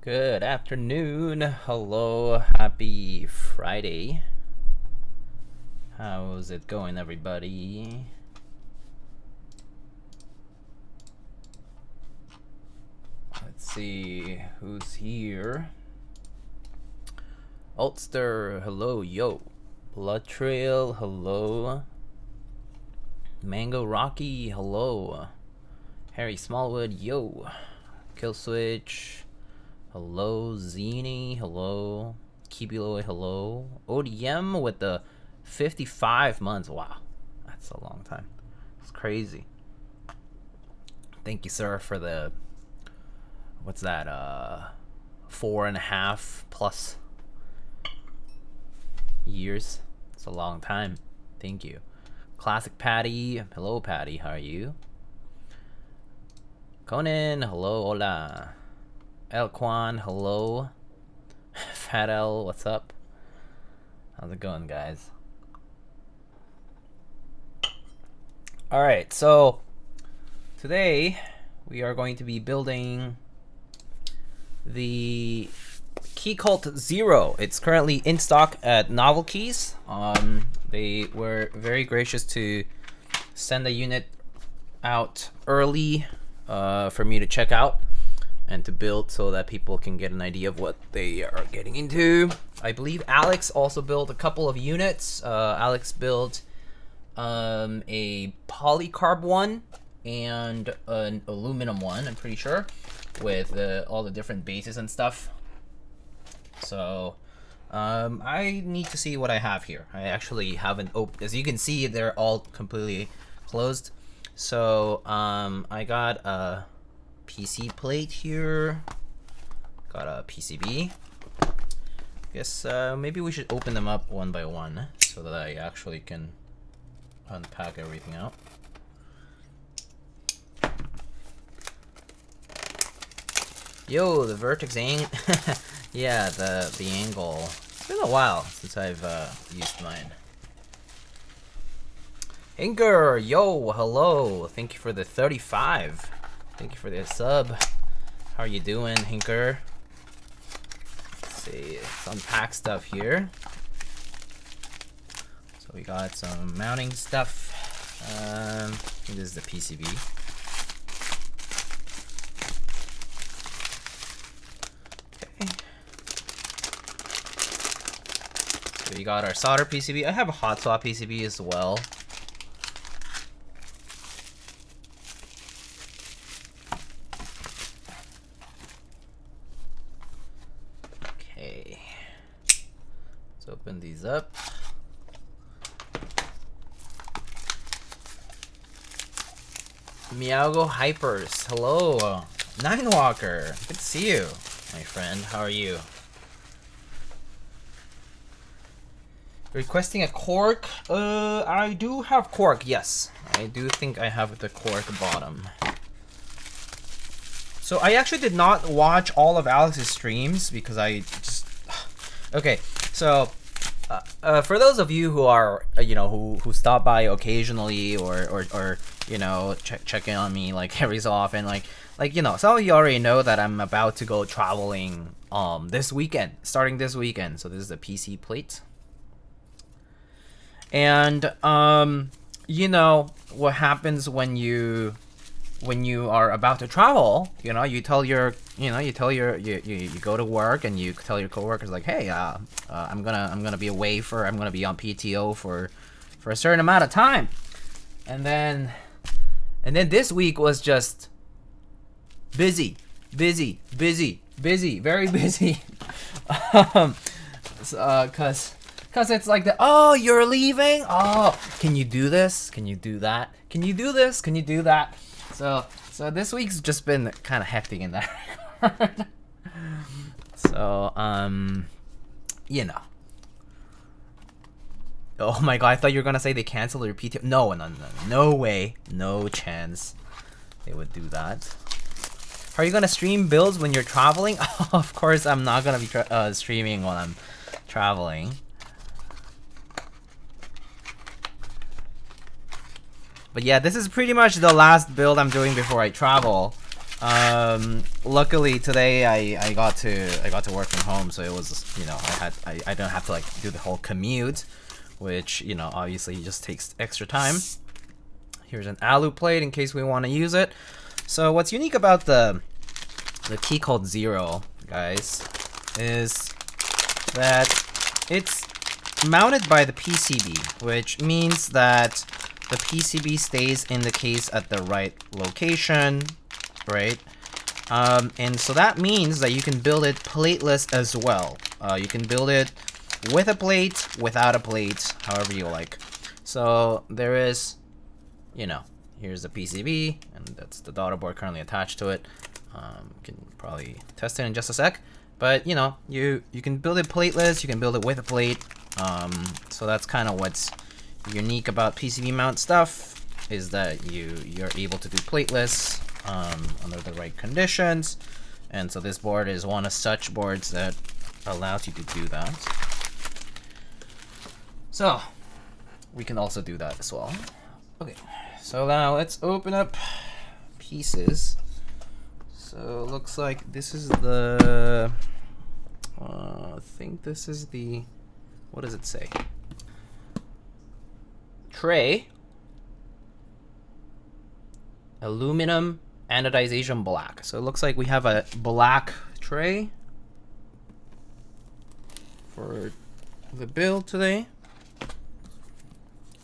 Good afternoon. Hello. Happy Friday. How's it going, everybody? Let's see who's here. Ulster, hello. Yo. Blood Trail, hello. Mango Rocky, hello. Harry Smallwood, yo. Killswitch, hello. Zini, hello. Kibiloy, hello. ODM with the 55 months. Wow, that's a long time. It's crazy. Thank you, sir, for the, what's that, 4.5 plus years. It's a long time. Thank you. Classic Patty, hello Patty, how are you? Conan, hello, hola. Elquan, hello. Fat L, what's up? How's it going, guys? Alright, so today we are going to be building the Keycult Zero. It's currently in stock at NovelKeys. They were very gracious to send the unit out early for me to check out and to build so that people can get an idea of what they are getting into. I believe Alex also built a couple of units. Alex built a polycarb one and an aluminum one, I'm pretty sure, with all the different bases and stuff. So I need to see what I have here. I actually haven't opened. As you can see, they're all completely closed. So I got a PC plate here. Got a PCB. Guess maybe we should open them up one by one so that I actually can unpack everything out. Yo, the vertex yeah, the angle. It's been a while since I've used mine. Hinker, yo, hello. Thank you for the 35. Thank you for the sub. How are you doing, Hinker? Let's see, let's unpack stuff here. So we got some mounting stuff. I think this is the PCB. We got our solder PCB. I have a hot swap PCB as well. Okay. Let's open these up. Miago Hypers. Hello. Ninewalker. Good to see you, my friend. How are you? Requesting a cork? I do have cork, yes. I do think I have the cork bottom. So I actually did not watch all of Alex's streams because I just... Okay, so for those of you who are, you know, who stop by occasionally or you know, check in on me like every so often, like you know, some of you already know that I'm about to go traveling this weekend, starting this weekend. So this is a PC plate. And you know what happens when you are about to travel, you know, you go to work and you tell your coworkers like, hey, I'm gonna be away I'm gonna be on PTO for a certain amount of time. And then this week was just busy, very busy. Cause it's like oh, you're leaving? Oh, can you do this? Can you do that? Can you do this? Can you do that? So this week's just been kind of hectic in that regard. So you know. Oh my god, I thought you were gonna say they canceled your PTO. No way, no chance they would do that. Are you gonna stream builds when you're traveling? Oh, of course, I'm not gonna be streaming while I'm traveling. But yeah, this is pretty much the last build I'm doing before I travel. Luckily today I got to work from home, so it was, you know, I don't have to like do the whole commute, which, you know, obviously just takes extra time. Here's an alu plate in case we want to use it. So what's unique about the Keycult Zero, guys, is that it's mounted by the PCB, which means that the PCB stays in the case at the right location, right? And so that means that you can build it plateless as well. You can build it with a plate, without a plate, however you like. So there is, you know, here's the PCB, and that's the daughter board currently attached to it. Can probably test it in just a sec. But, you know, you can build it plateless, you can build it with a plate. So that's kind of what's unique about PCB mount stuff, is that you're able to do plateless under the right conditions. And so this board is one of such boards that allows you to do that. So we can also do that as well. Okay, so now let's open up pieces. So it looks like this is the I think this is the, what does it say? Tray, aluminum anodization black. So it looks like we have a black tray for the build today.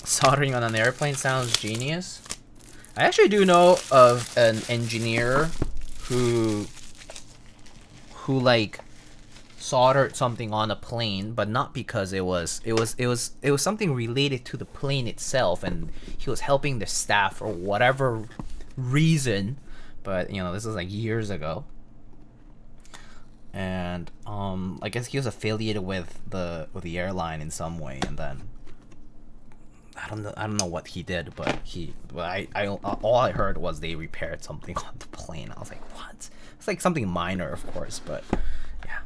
Soldering on an airplane sounds genius. I actually do know of an engineer who like soldered something on a plane, but not because it was something related to the plane itself, and he was helping the staff for whatever reason. But you know, this was like years ago, and I guess he was affiliated with the airline in some way, and then I don't know what he did, but all I heard was they repaired something on the plane. I was like, what? It's like something minor, of course, but yeah.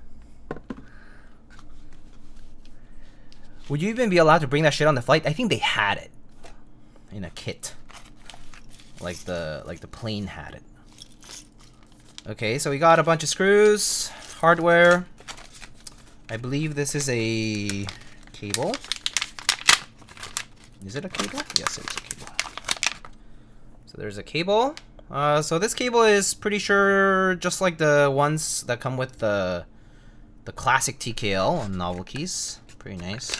Would you even be allowed to bring that shit on the flight? I think they had it in a kit, like the plane had it. Okay, so we got a bunch of screws, hardware. I believe this is a cable. Is it a cable? Yes, it's a cable. So there's a cable. So this cable is pretty sure just like the ones that come with the classic TKL on NovelKeys. Pretty nice.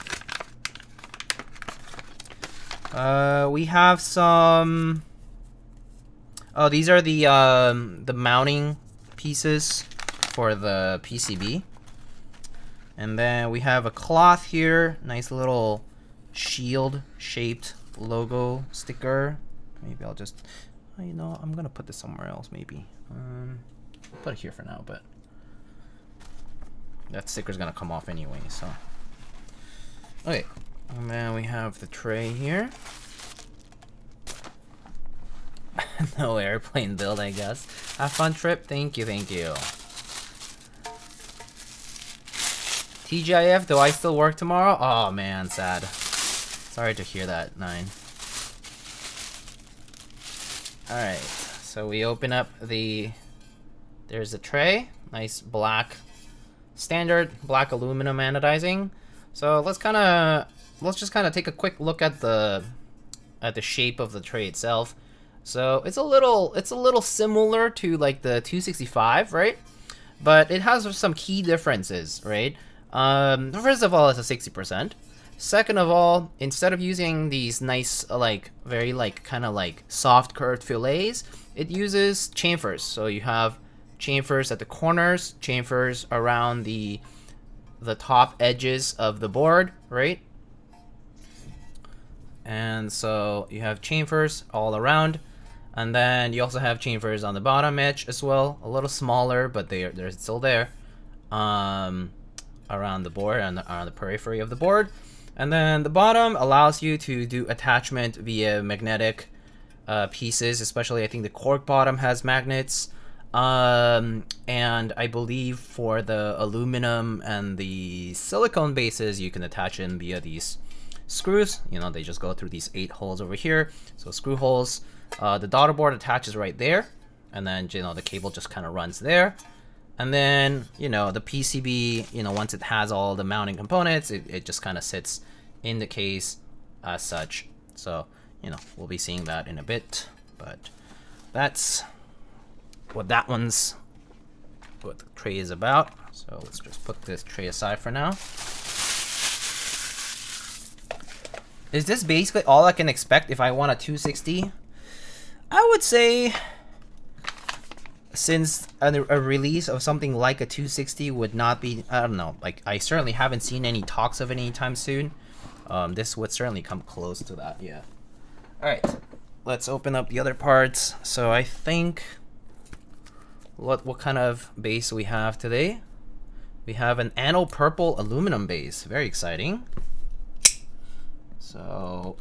We have some. Oh, these are the mounting pieces for the PCB. And then we have a cloth here, nice little shield-shaped logo sticker. Maybe I'll just, you know, I'm gonna put this somewhere else. Maybe I'll put it here for now, but that sticker's gonna come off anyway. So okay, and then we have the tray here. No airplane build, I guess. Have fun trip. Thank you, thank you. TGIF, do I still work tomorrow? Oh man, sad. Sorry to hear that, 9. Alright, so we open up there's a tray. Nice black, standard black aluminum anodizing. So let's just kind of take a quick look at the shape of the tray itself. So it's a little similar to like the 265, right? But it has some key differences, right? First of all, it's a 60%. Second of all, instead of using these nice, like, very, like, kind of like soft curved fillets, it uses chamfers. So you have chamfers at the corners, chamfers around the top edges of the board, right? And so you have chamfers all around. And then you also have chamfers on the bottom edge as well. A little smaller, but they're still there. Around the board and on the periphery of the board. And then the bottom allows you to do attachment via magnetic pieces, especially I think the cork bottom has magnets. And I believe for the aluminum and the silicone bases, you can attach them via these screws. You know, they just go through these 8 holes over here. So screw holes. The daughter board attaches right there. and then the cable just kind of runs there. And then the PCB, once it has all the mounting components, it just kind of sits in the case as such. So we'll be seeing that in a bit, but that's what what the tray is about. So let's just put this tray aside for now. Is this basically all I can expect if I want a 260? I would say, since a release of something like a 260 would not be, I don't know, like I certainly haven't seen any talks of it anytime soon. This would certainly come close to that, yeah. Alright, let's open up the other parts. So I think, what kind of base we have today? We have an anno purple aluminum base, very exciting. So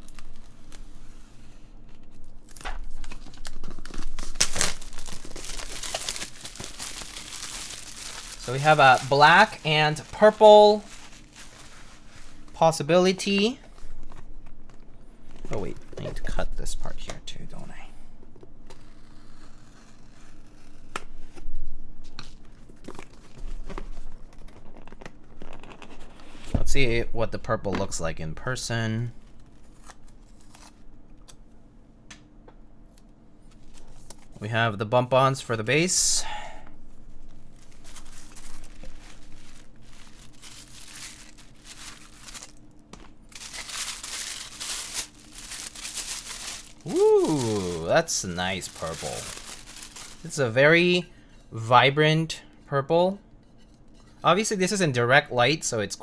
we have a black and purple possibility. Oh wait, I need to cut this part here too, don't I? Let's see what the purple looks like in person. We have the bump-ons for the base. Ooh, that's a nice purple. It's a very vibrant purple. Obviously, this is in direct light, so it's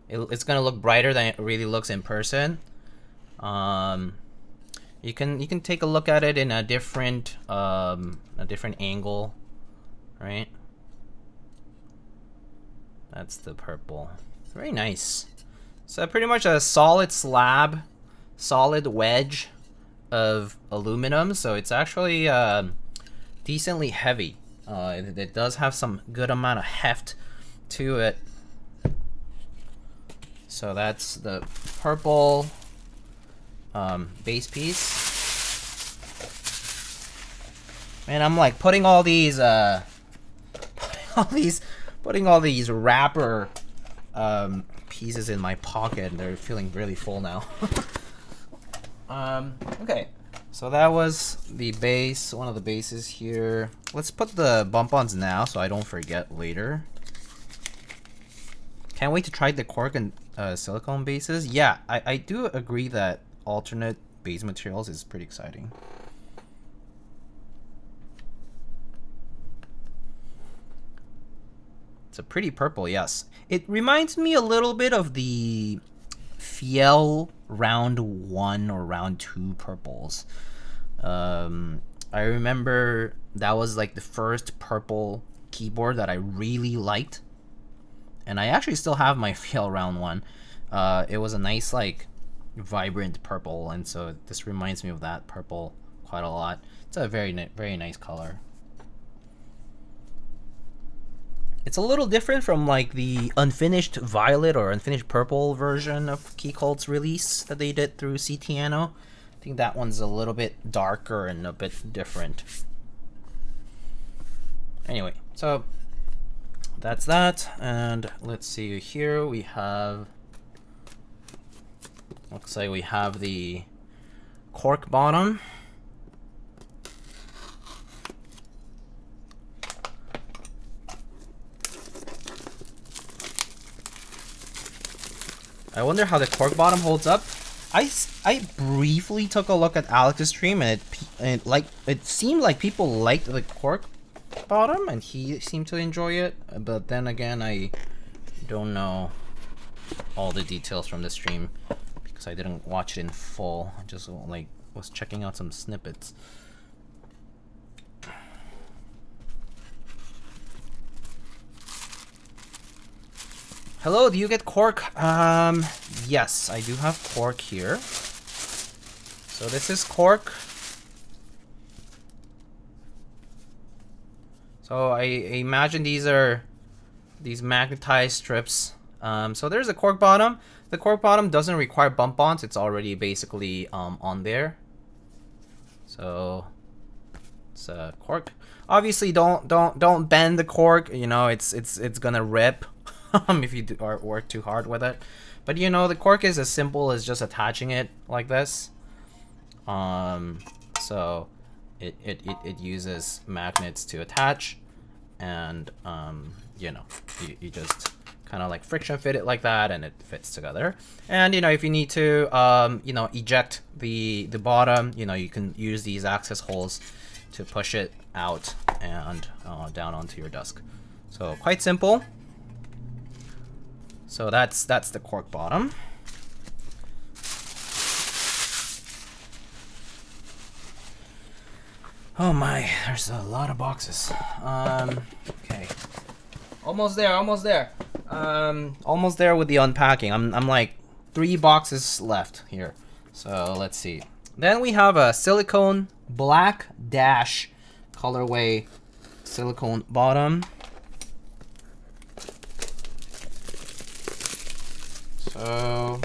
it's gonna look brighter than it really looks in person. You can take a look at it in a different angle, right? That's the purple. Very nice. So pretty much a solid slab, solid wedge of aluminum. So it's actually decently heavy. It does have some good amount of heft to it. So that's the purple base piece. Man, I'm like putting all these wrapper pieces in my pocket, and they're feeling really full now. Okay, so that was the base, one of the bases here. Let's put the bump-ons now so I don't forget later. Can't wait to try the cork and silicone bases. Yeah, I do agree that alternate base materials is pretty exciting. It's a pretty purple, yes. It reminds me a little bit of the Fiel round 1 or round 2 purples. I remember that was like the first purple keyboard that I really liked. And I actually still have my Fiel round 1. It was a nice, like, vibrant purple, and so this reminds me of that purple quite a lot. It's a very nice color. It's a little different from like the unfinished violet or unfinished purple version of Keycult's release that they did through CTNO. I think that one's a little bit darker and a bit different. Anyway, so that's that, and let's see here. We have, looks like we have the cork bottom. I wonder how the cork bottom holds up. I briefly took a look at Alex's stream, and it seemed like people liked the cork bottom, and he seemed to enjoy it. But then again, I don't know all the details from the stream because I didn't watch it in full. I just like was checking out some snippets. Hello, do you get cork? Yes, I do have cork here. So this is cork. So I imagine these are these magnetized strips. So there's a cork bottom. The cork bottom doesn't require bump-ons. It's already basically on there. So let's this cork. Obviously, don't bend the cork. You know, it's gonna rip if you do, or work too hard with it. But you know, the cork is as simple as just attaching it like this. So it uses magnets to attach, and you know, you just kind of like friction fit it like that, and it fits together. And you know, if you need to you know, eject the bottom, you know, you can use these access holes to push it out and down onto your desk. So quite simple. So that's the cork bottom. Oh my, there's a lot of boxes. Okay, almost there, almost there. Almost there with the unpacking. I'm like 3 boxes left here. So let's see. Then we have a silicone black dash colorway silicone bottom. So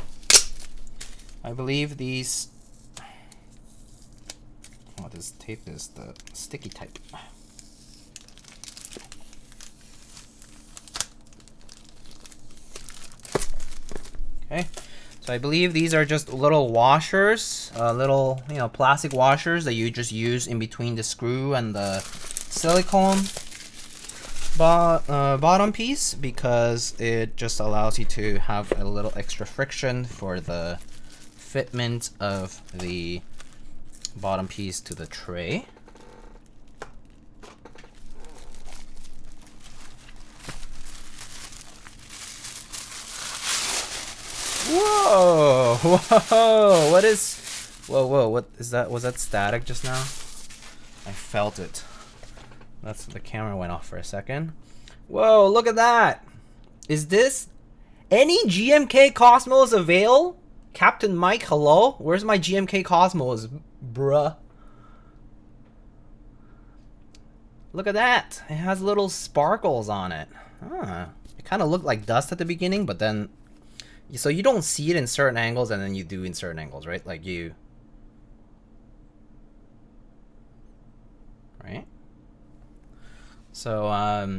I believe these, oh, this tape is the sticky type. Okay, so I believe these are just little washers, little, you know, plastic washers that you just use in between the screw and the silicone bottom piece, because it just allows you to have a little extra friction for the fitment of the bottom piece to the tray. Whoa! Whoa! What is? Whoa! What is that? Was that static just now? I felt it. That's, the camera went off for a second. Whoa! Look at that! Is this any GMK Cosmos avail? Captain Mike, hello? Where's my GMK Cosmos, bruh? Look at that! It has little sparkles on it. It kind of looked like dust at the beginning, but then, so you don't see it in certain angles, and then you do in certain angles, right? Like you, right? So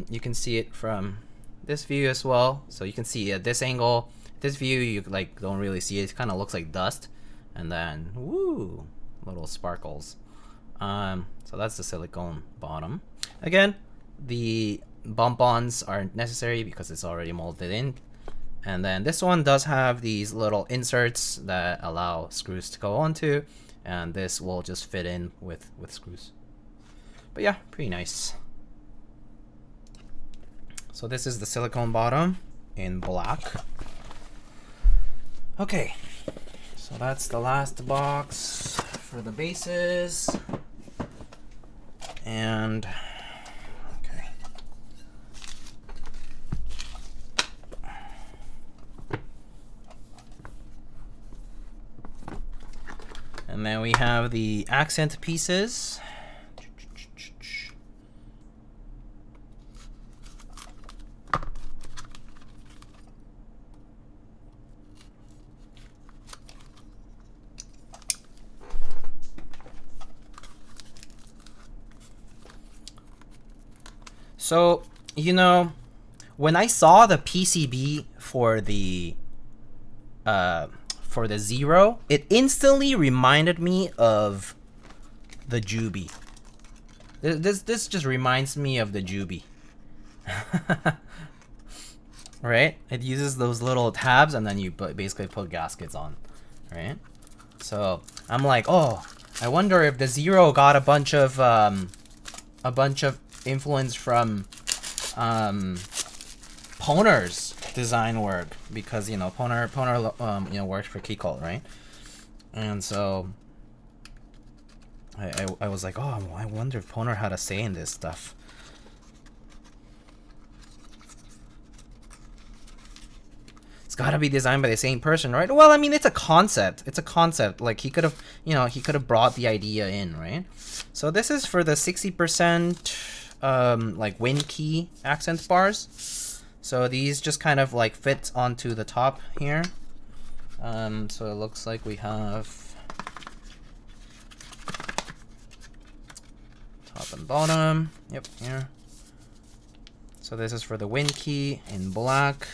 you can see it from this view as well. So you can see at this angle, this view, you like don't really see it. It kind of looks like dust, and then woo, little sparkles. So that's the silicone bottom. Again, the bump-ons aren't necessary because it's already molded in. And then this one does have these little inserts that allow screws to go onto, and this will just fit in with screws. But yeah, pretty nice. So this is the silicone bottom in black. Okay, so that's the last box for the bases. And okay. And then we have the accent pieces. So, you know, when I saw the PCB for the Zero, it instantly reminded me of the Juby. This just reminds me of the Juby. Right? It uses those little tabs, and then you basically put gaskets on, right? So I'm like, oh, I wonder if the Zero got a bunch of influence from Poner's design work, because you know Poner you know, worked for Keycult, right? And so I was like, oh, I wonder if Poner had a say in this stuff. It's got to be designed by the same person, right? Well, I mean, it's a concept. It's a concept. Like he could have, you know, he could have brought the idea in, right? So this is for the 60% like wind key accent bars. So these just kind of like fit onto the top here. So it looks like we have top top and bottom. Yep, here. So this is for the wind key in black.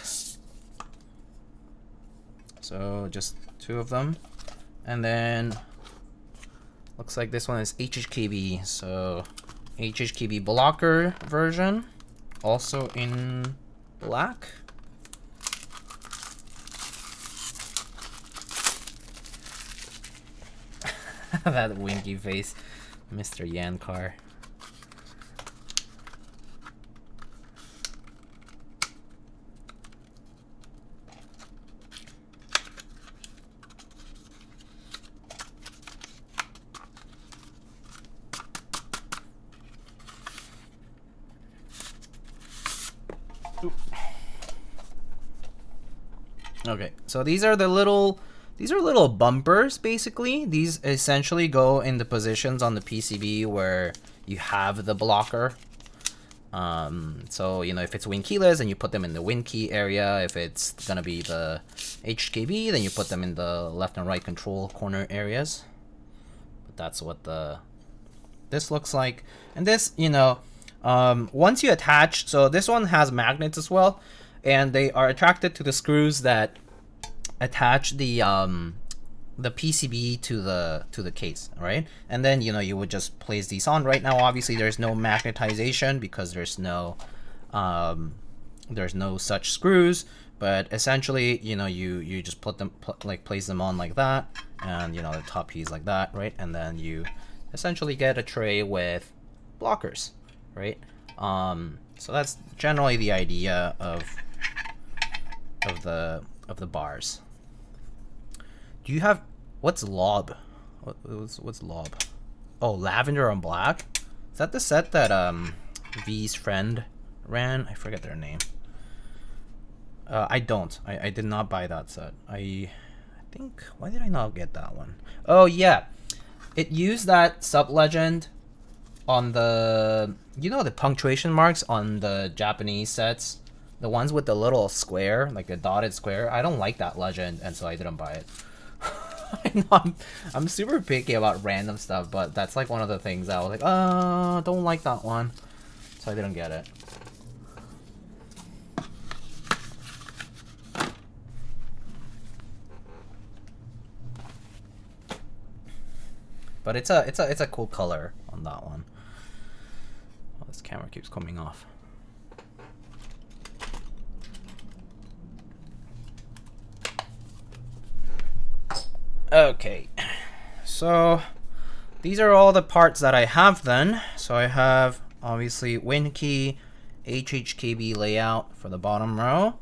So just 2 of them. And then looks like this one is HHKB. So HHKB blocker version, also in black. That winky face, Mr. Yankar. Okay, so these are little bumpers basically. These essentially go in the positions on the PCB where you have the blocker. So, you know, if it's wind keyless, then you put them in the wind key area. If it's gonna be the HKB, then you put them in the left and right control corner areas. But that's what this looks like. And this, you know, once you attach, so this one has magnets as well, and they are attracted to the screws that attach the PCB to the case, right? And then, you know, you would just place these on. Right now, obviously, there's no magnetization because there's no such screws. But essentially, you know, you just place them on like that, and you know, the top piece like that, right? And then you essentially get a tray with blockers, right? So that's generally the idea of the bars. Do you have, what's Lube? What's Lube? Oh, lavender on black. Is that the set that V's friend ran? I forget their name. I don't. I did not buy that set. I think, why did I not get that one? Oh yeah, it used that sub-legend on the, you know, the punctuation marks on the Japanese sets, the ones with the little square, like a dotted square. I don't like that legend, and so I didn't buy it. I know I'm super picky about random stuff, but that's like one of the things that I was like, I don't like that one, so I didn't get it. But it's a cool color on that one. Oh, this camera keeps coming off. Okay, so these are all the parts that I have then. So I have obviously wind key, HHKB layout for the bottom row,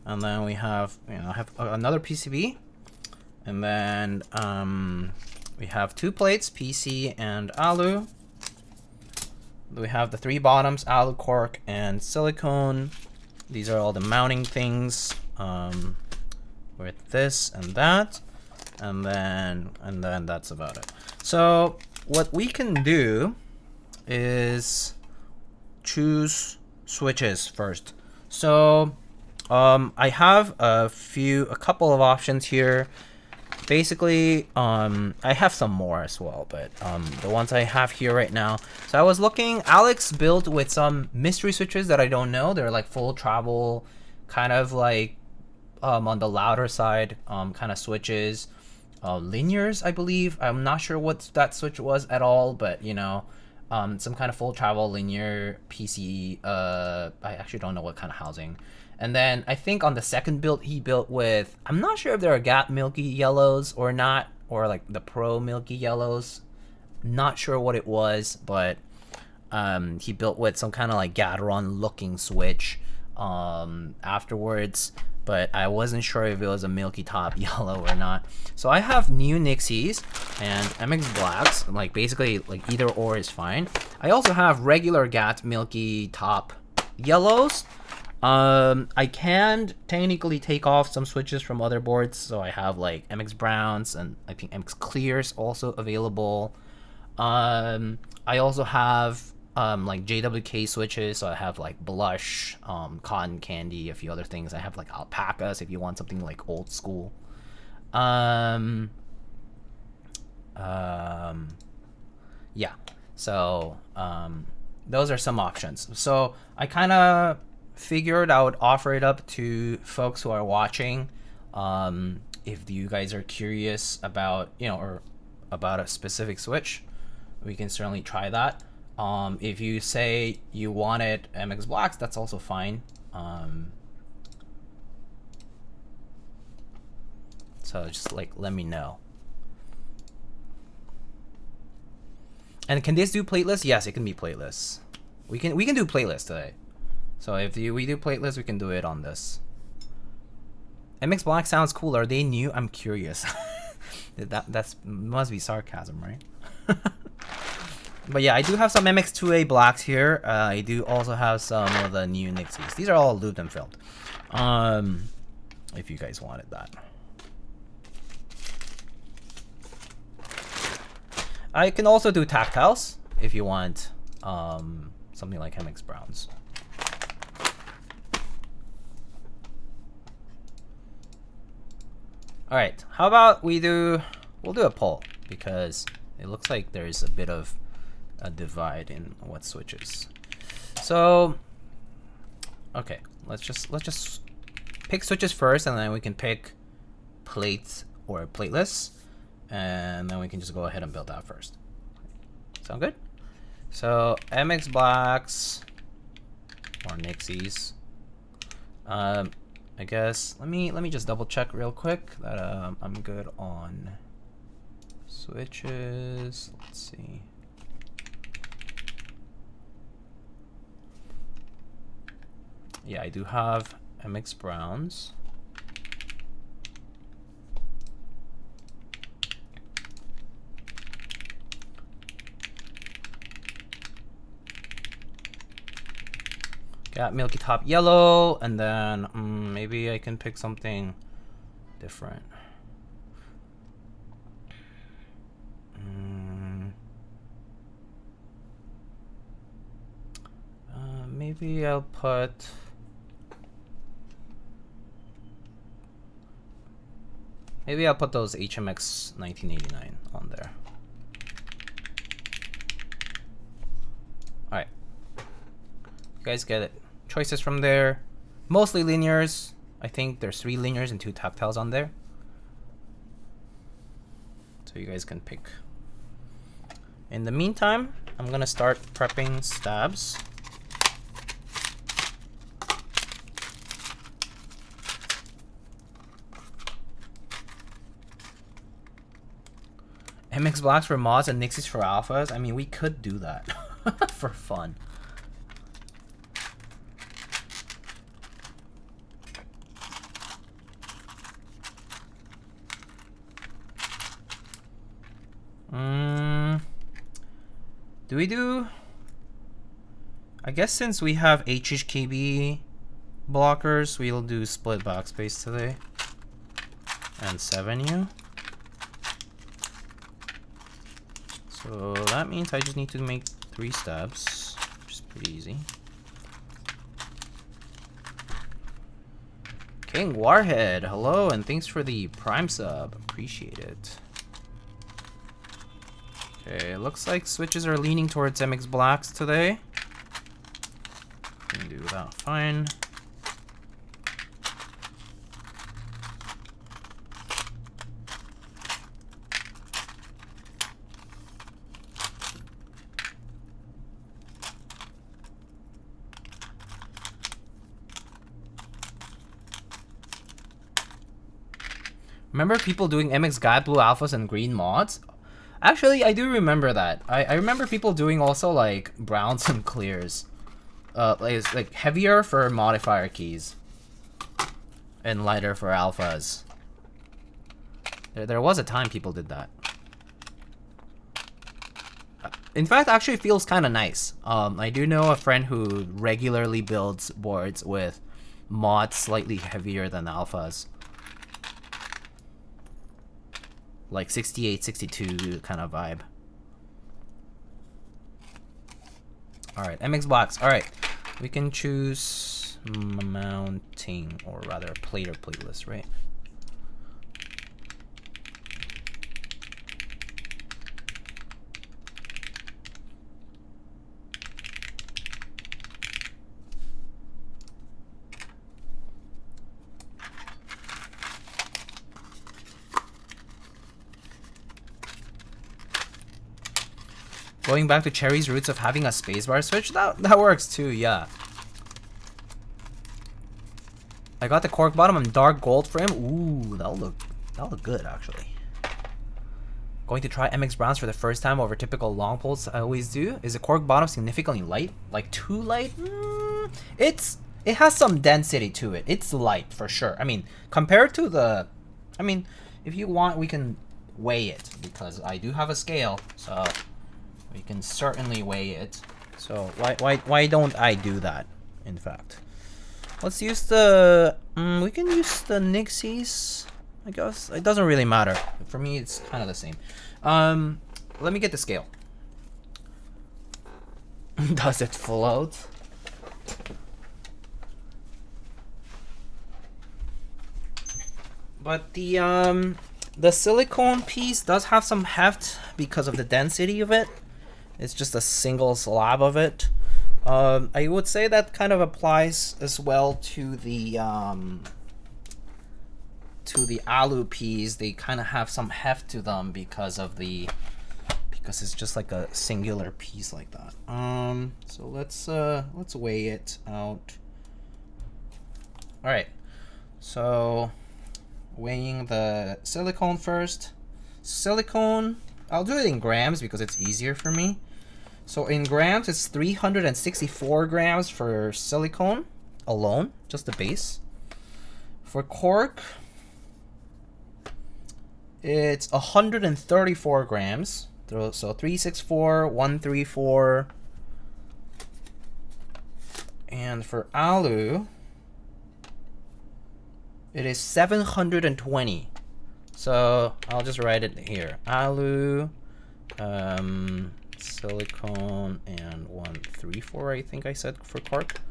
and then we have, you know, I have another PCB, and then we have 2 plates, PC and alu. We have the 3 bottoms, alu, cork, and silicone. These are all the mounting things with this and that. And then that's about it. So what we can do is choose switches first. So I have a couple of options here. Basically, I have some more as well, but the ones I have here right now. So I was looking, Alex built with some mystery switches that I don't know. They're like full travel, kind of like on the louder side, kind of switches. Linears, I believe. I'm not sure what that switch was at all, but you know, some kind of full travel linear PC. I actually don't know what kind of housing. And then I think on the second build he built with, I'm not sure if there are Gap Milky Yellows or not, or like the Pro Milky Yellows. Not sure what it was, but he built with some kind of like Gateron looking switch afterwards. But I wasn't sure if it was a Milky Top Yellow or not. So I have new Nixies and MX Blacks, like basically like either or is fine. I also have regular GAT Milky Top Yellows. I can technically take off some switches from other boards, so I have like MX Browns and I think MX Clears also available. I also have like JWK switches, so I have like Blush, Cotton Candy, a few other things. I have like Alpacas if you want something like old school. Yeah, So those are some options. So I kind of figured I would offer it up to folks who are watching. If you guys are curious about, or about a specific switch, we can certainly try that. If you say you wanted MX blacks, that's also fine. So just like let me know. And can this do plateless? Yes, it can be plateless. We can do plateless today. So if we do plateless, we can do it on this. MX black sounds cool. Are they new? I'm curious. That's must be sarcasm, right? But yeah, I do have some MX2A blacks here. I do also have some of the new Nixies. These are all lubed and filled. If you guys wanted that. I can also do tactiles if you want something like MX Browns. All right, how about we'll do a poll, because it looks like there's a bit of a divide in what switches. So, okay, let's just pick switches first, and then we can pick plates or plateless, and then we can just go ahead and build that first. Sound good? So MX blacks or Nixies. I guess let me just double check real quick that I'm good on switches. Let's see. Yeah, I do have MX Browns. Got Milky Top Yellow, and then maybe I can pick something different. Maybe I'll put those HMX 1989 on there. All right, you guys get it. Choices from there, mostly linears. I think there's 3 linears and 2 tactiles on there, so you guys can pick. In the meantime, I'm gonna start prepping stabs. MX blacks for mods and Nixies for alphas. I mean, we could do that for fun. Do we do? I guess since we have HHKB blockers, we'll do split backspace today and 7U. So that means I just need to make 3 stabs, which is pretty easy. King Warhead, hello, and thanks for the Prime sub. Appreciate it. Okay, looks like switches are leaning towards MX blacks today. Can do that fine. Remember people doing MX Guide Blue Alphas and green mods? Actually, I do remember that. I remember people doing also like browns and clears. Like heavier for modifier keys and lighter for alphas. There was a time people did that. In fact, actually it feels kind of nice. I do know a friend who regularly builds boards with mods slightly heavier than alphas. Like 68, 62 kind of vibe. Alright, MX blocks. Alright, we can choose mounting, or rather plate or plateless, right? Going back to Cherry's roots of having a spacebar switch, that works too, yeah. I got the cork bottom and dark gold frame. Ooh, that'll look good actually. Going to try MX Browns for the first time over typical long poles I always do. Is the cork bottom significantly light? Like too light? It has some density to it. It's light for sure. I mean, compared to the, I mean, if you want, we can weigh it because I do have a scale, so we can certainly weigh it. So why don't I do that? In fact, let's use the. We can use the Nixies. I guess it doesn't really matter. For me, it's kind of the same. Let me get the scale. Does it float? But the silicone piece does have some heft because of the density of it. It's just a single slab of it. I would say that kind of applies as well to the alu piece. They kind of have some heft to them because it's just like a singular piece like that. So let's weigh it out. All right, so weighing the silicone first. Silicone, I'll do it in grams because it's easier for me. So in grams, it's 364 grams for silicone alone, just the base. For cork, it's 134 grams. So 364, 134. And for alu, it is 720. So I'll just write it here. Alu, silicone, and 134, I think I said for cork.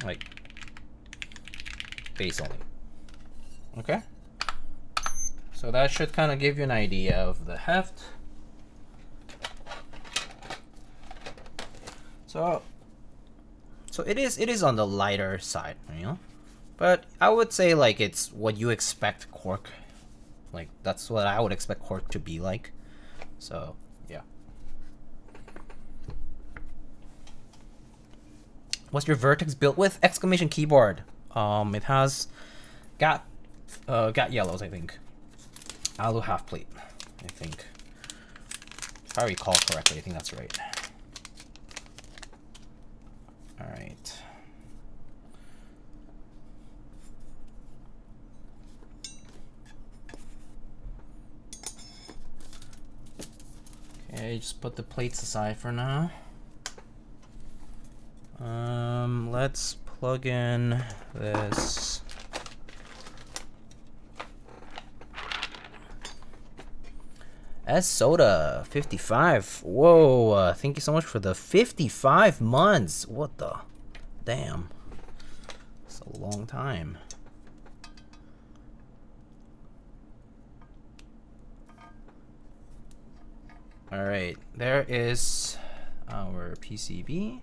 Like base only. Okay. So that should kind of give you an idea of the heft. So it is on the lighter side, you know. But I would say like it's what you expect cork. Like that's what I would expect cork to be like. So yeah. What's your vertex built with? Exclamation keyboard. It has got yellows, I think. Alu half plate, I think. If I recall correctly, I think that's right. All right. Okay, just put the plates aside for now. Let's plug in this. S Soda 55. Whoa, thank you so much for the 55 months. What the damn? It's a long time. All right, there is our PCB.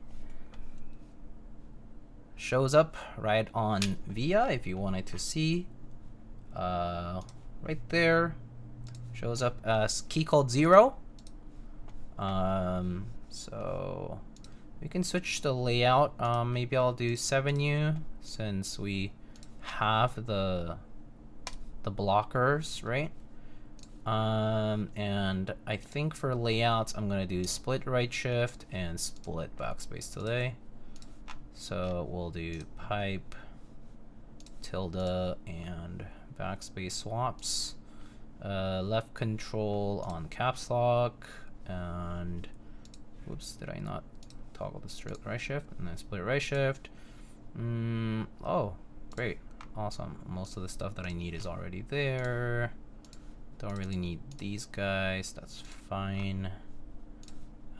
Shows up right on VIA if you wanted to see. Right there. Shows up as Keycult 0. So we can switch the layout. Maybe I'll do 7U since we have the blockers, right? And I think for layouts, I'm gonna do split right shift and split backspace today. So we'll do pipe, tilde, and backspace swaps. Left control on caps lock, and whoops, did I not toggle the split right shift? And then split right shift. Oh, great, awesome. Most of the stuff that I need is already there. Don't really need these guys, that's fine.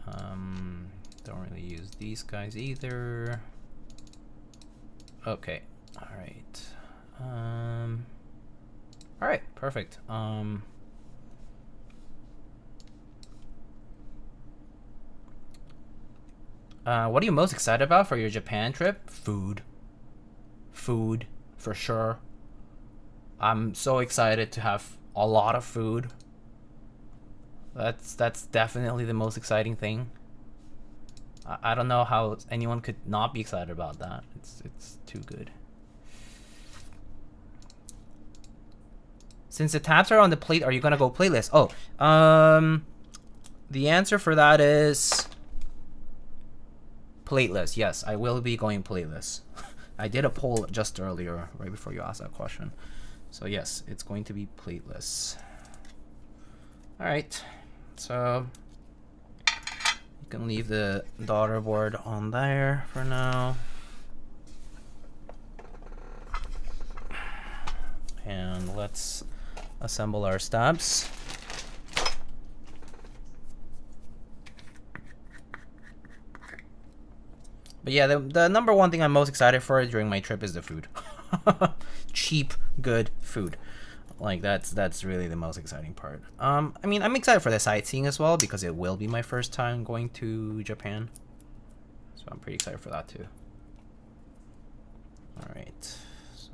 Don't really use these guys either. Okay, all right. All right, perfect. What are you most excited about for your Japan trip? Food. Food, for sure. I'm so excited to have a lot of food. That's definitely the most exciting thing. I don't know how anyone could not be excited about that. It's too good. Since the tabs are on the plate, are you gonna go plateless? Oh, the answer for that is plateless. Yes, I will be going plateless. I did a poll just earlier, right before you asked that question. So yes, it's going to be plateless. All right, so you can leave the daughter board on there for now. And let's assemble our stabs. But yeah, the number one thing I'm most excited for during my trip is the food. Cheap, good food. Like that's really the most exciting part. I mean, I'm excited for the sightseeing as well because it will be my first time going to Japan. So I'm pretty excited for that too. All right. So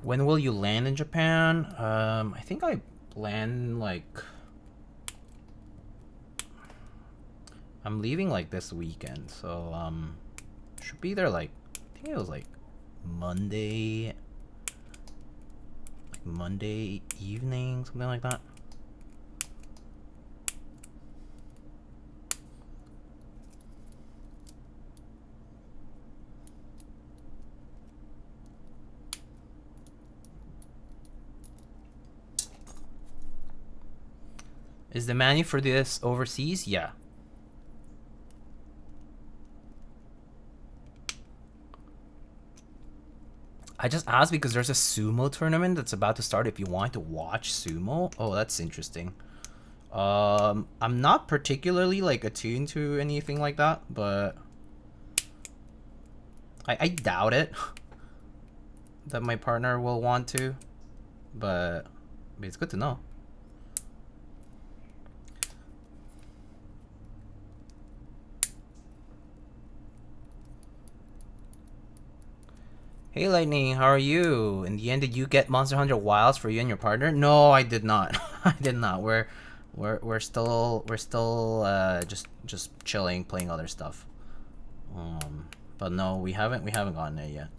when will you land in Japan? I think I land like... I'm leaving like this weekend, so should be there like... I think it was like Monday evening, something like that. Is the menu for this overseas? Yeah. I just asked because there's a sumo tournament that's about to start if you want to watch sumo. Oh, that's interesting. I'm not particularly like attuned to anything like that, but I doubt it that my partner will want to, but it's good to know. Hey Lightning, how are you? In the end, did you get Monster Hunter Wilds for you and your partner? No, I did not. I did not. We're still just chilling, playing other stuff. But no, we haven't gotten it yet.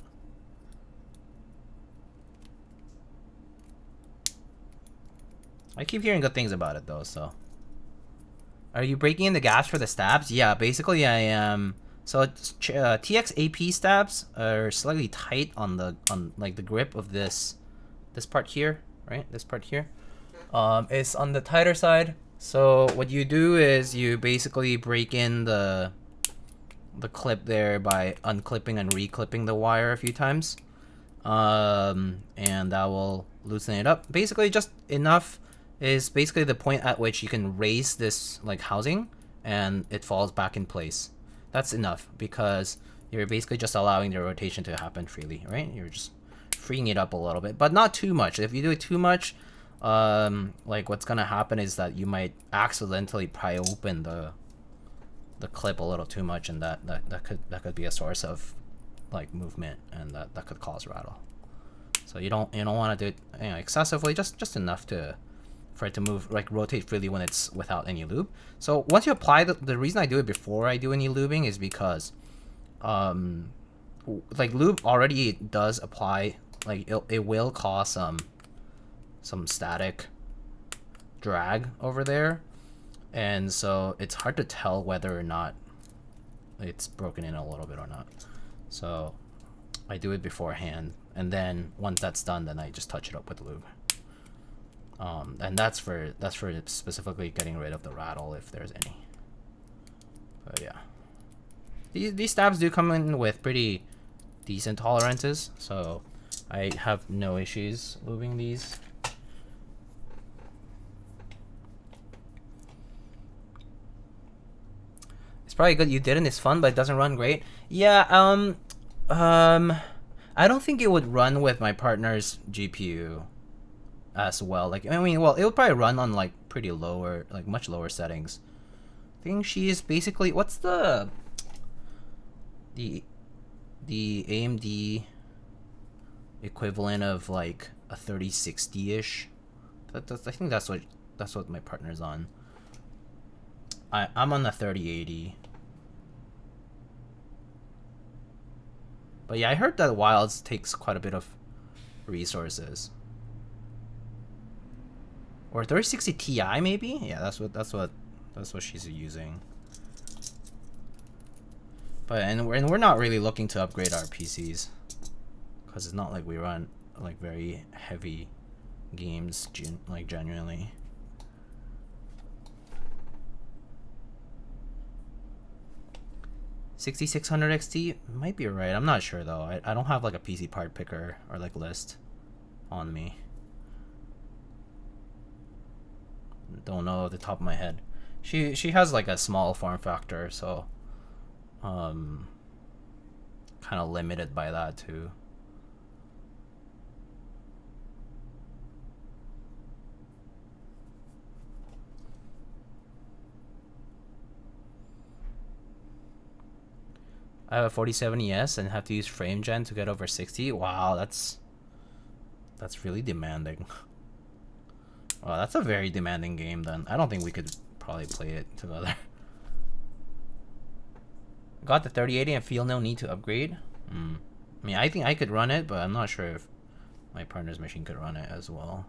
I keep hearing good things about it though. So, are you breaking in the gaps for the stabs? Yeah, basically I am. So TX AP stabs are slightly tight on like the grip of this part here, right? This part here is on the tighter side. So what you do is you basically break in the clip there by unclipping and reclipping the wire a few times, and that will loosen it up. Basically, just enough is basically the point at which you can raise this like housing and it falls back in place. That's enough because you're basically just allowing the rotation to happen freely, right? You're just freeing it up a little bit, but not too much. If you do it too much, like what's gonna happen is that you might accidentally pry open the clip a little too much, and that could be a source of like movement, and that could cause rattle. So you don't want to do it excessively, just enough for it to move, like rotate freely when it's without any lube. So once you apply the reason I do it before I do any lubing is because like lube already does apply, like it will cause some static drag over there, and so it's hard to tell whether or not it's broken in a little bit or not. So I do it beforehand, and then once that's done, then I just touch it up with lube. And that's for specifically getting rid of the rattle if there's any. But yeah, these stabs do come in with pretty decent tolerances, so I have no issues lubing these. It's probably good you didn't. It's fun, but it doesn't run great. Yeah. I don't think it would run with my partner's GPU. as well. Like, I mean, well, it'll probably run on like pretty lower, like much lower settings. I think she is basically, what's the AMD equivalent of like a 3060-ish? I think that's what my partner's on. I'm on the 3080. But yeah, I heard that Wilds takes quite a bit of resources. Or 3060 Ti maybe? Yeah, that's what she's using. But and we're not really looking to upgrade our PCs, because it's not like we run like very heavy games like genuinely. $6600 XT might be right. I'm not sure though. I don't have like a PC part picker or like list on me. Don't know off the top of my head. She has like a small form factor, so kind of limited by that too. I have a 4070S and have to use frame gen to get over 60. Wow, that's really demanding. Well, that's a very demanding game then. I don't think we could probably play it together. Got the 3080 and feel no need to upgrade. I mean, I think I could run it, but I'm not sure if my partner's machine could run it as well.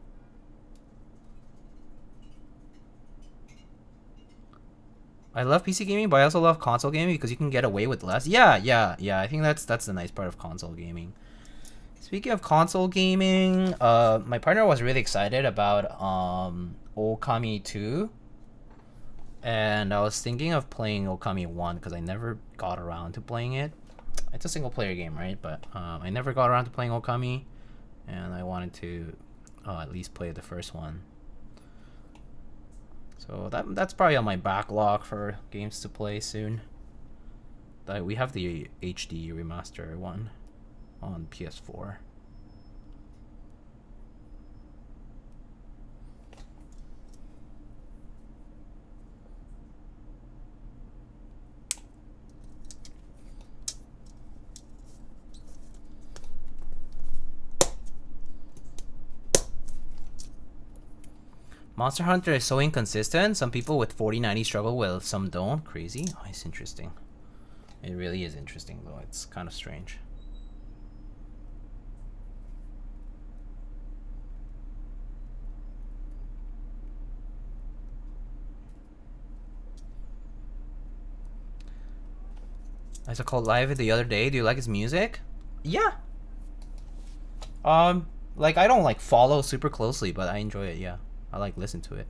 I love PC gaming, but I also love console gaming because you can get away with less. Yeah. I think that's the nice part of console gaming. Speaking of console gaming, my partner was really excited about Okami 2. And I was thinking of playing Okami 1 because I never got around to playing it. It's a single player game, right? But I never got around to playing Okami, and I wanted to at least play the first one. So that's probably on my backlog for games to play soon. We have the HD remaster one on PS4. Monster Hunter is so inconsistent. Some people with 4090 struggle with, some don't. Crazy. Oh, it's interesting. It really is interesting, though. It's kind of strange. I saw Called live the other day. Do you like his music? Yeah. Like I don't like follow super closely, but I enjoy it. Yeah. I like listen to it.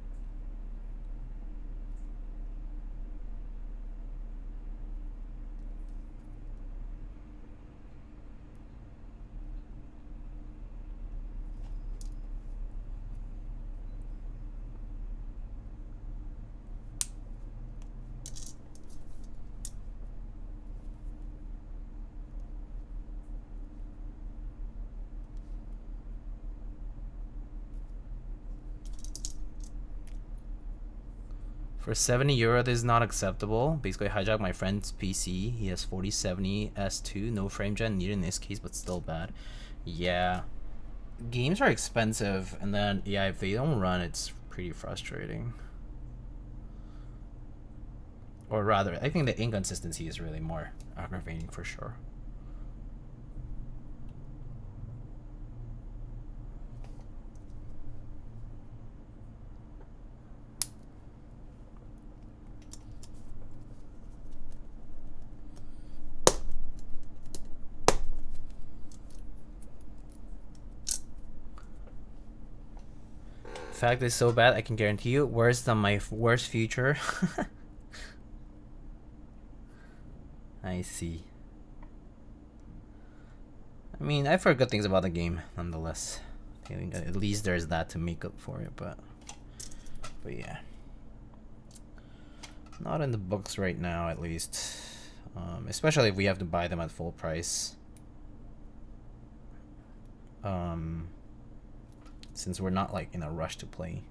For 70 euro, this is not acceptable. Basically, I hijacked my friend's PC. He has 4070 S2, no frame gen, needed in this case, but still bad. Yeah. Games are expensive, and then, yeah, if they don't run, it's pretty frustrating. Or rather, I think the inconsistency is really more aggravating for sure. Fact is so bad, I can guarantee you, worse than my worst future. I see. I mean, I've heard good things about the game, nonetheless. I think at least there's that to make up for it, but yeah. Not in the books right now, at least. Especially if we have to buy them at full price. since we're not like in a rush to play.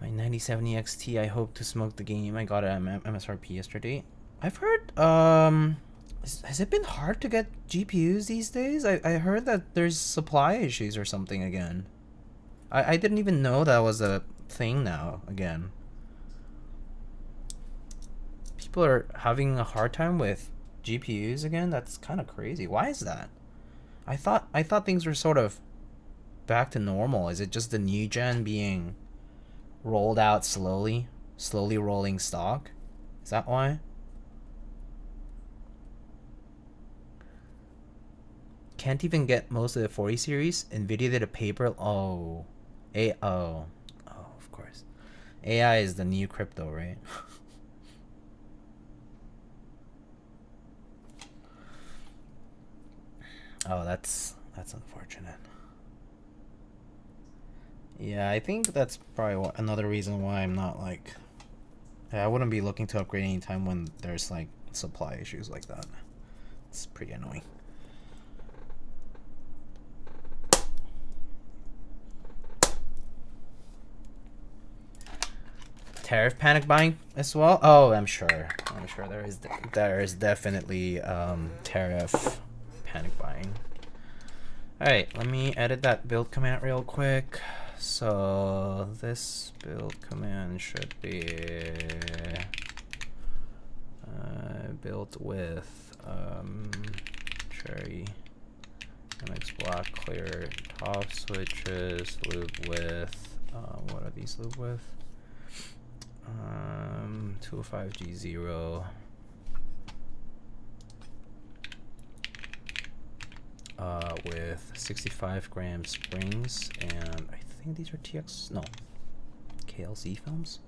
My 9070 XT, I hope to smoke the game. I got it at MSRP yesterday. I've heard, has it been hard to get GPUs these days? I heard that there's supply issues or something again. I didn't even know that was a thing now again. People are having a hard time with GPUs again? That's kind of crazy. Why is that? I thought things were sort of back to normal. Is it just the new gen being rolled out slowly rolling stock? Is that why? Can't even get most of the 40 series. Nvidia did a paper. Oh, of course. AI is the new crypto, right? Oh, that's unfortunate. Yeah, I think that's probably another reason why I'm not like... I wouldn't be looking to upgrade anytime when there's like supply issues like that. It's pretty annoying. Tariff panic buying as well? Oh, I'm sure there is definitely tariff panic buying. Alright, let me edit that build command real quick. So this build command should be built with cherry MX black clear top switches, lube with what are these lube with? 205G0 with 65 gram springs, and I think these are KLC films.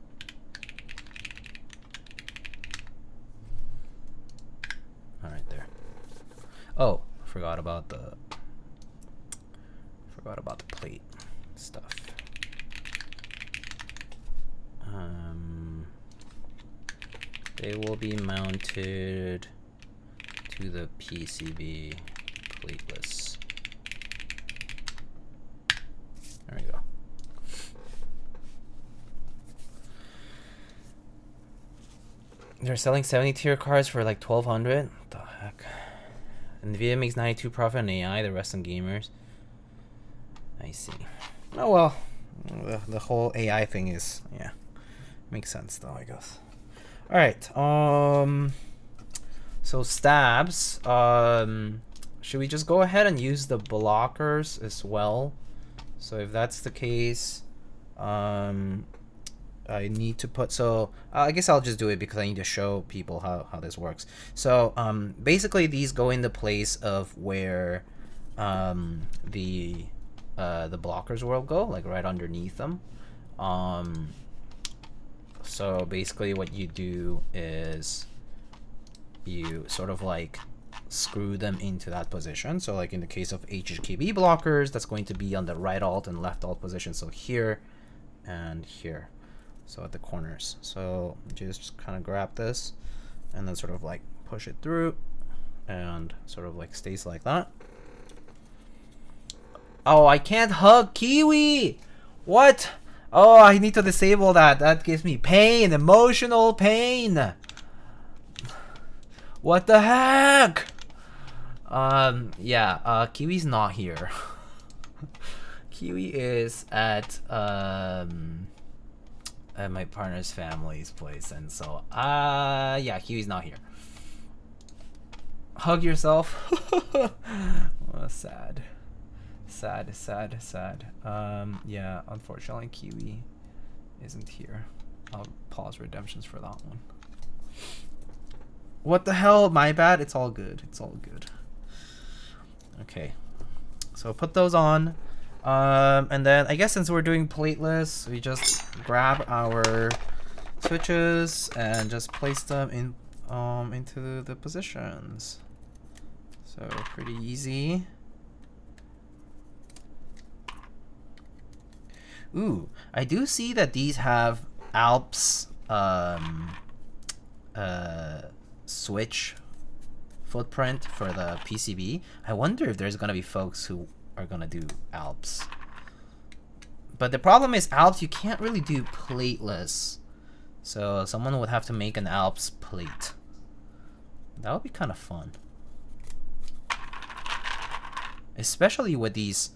All right, there. Oh, forgot about the plate stuff. They will be mounted to the PCB plateless. There we go. They're selling 70 tier cards for like 1,200. What the heck? Nvidia makes 92 profit on AI, the rest on gamers. I see. Oh well, the whole AI thing is, yeah, makes sense though, I guess. All right. So stabs. Should we just go ahead and use the blockers as well? So if that's the case, I need to put, so I guess I'll just do it because I need to show people how this works. So basically these go in the place of where the blockers will go, like right underneath them. So basically what you do is you sort of like screw them into that position. So like in the case of HHKB blockers, that's going to be on the right alt and left alt position. So here and here. So at the corners. So just kind of grab this and then sort of like push it through and sort of like stays like that. Oh, I can't hug Kiwi! What? Oh, I need to disable that. That gives me pain, emotional pain. What the heck? Yeah, Kiwi's not here. Kiwi is at my partner's family's place, and so yeah, Kiwi's not here. Hug yourself. Oh, sad. Sad. Yeah, unfortunately Kiwi isn't here. I'll pause redemptions for that one. What the hell? My bad. It's all good. Okay, so put those on, and then I guess since we're doing plateless, we just grab our switches and just place them in into the positions. So pretty easy. Ooh, I do see that these have Alps switch footprint for the PCB. I wonder if there's gonna be folks who are gonna do Alps. But the problem is Alps, you can't really do plateless. So someone would have to make an Alps plate. That would be kind of fun. Especially with these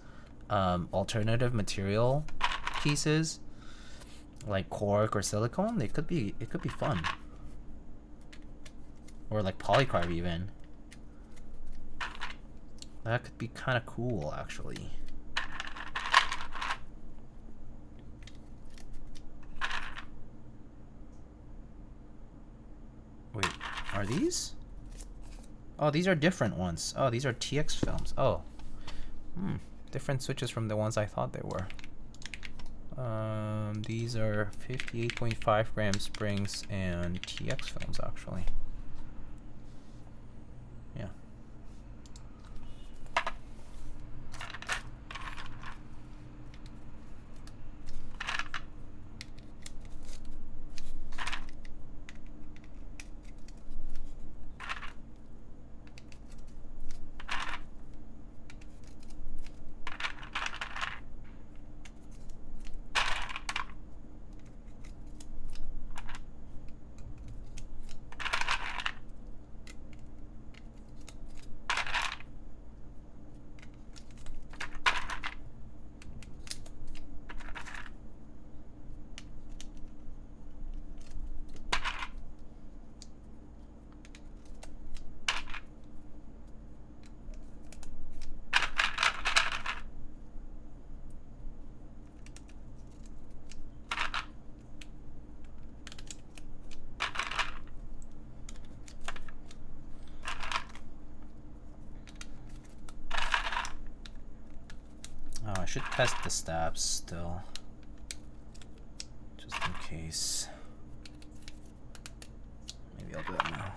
alternative material pieces like cork or silicone, it could be fun. Or like polycarb even. That could be kind of cool actually. Wait, are these? Oh, these are different ones. Oh, these are TX films. Oh. Different switches from the ones I thought they were. These are 58.5 gram springs and TX films actually. Yeah. Oh, I should test the stabs still, just in case. Maybe I'll do that now.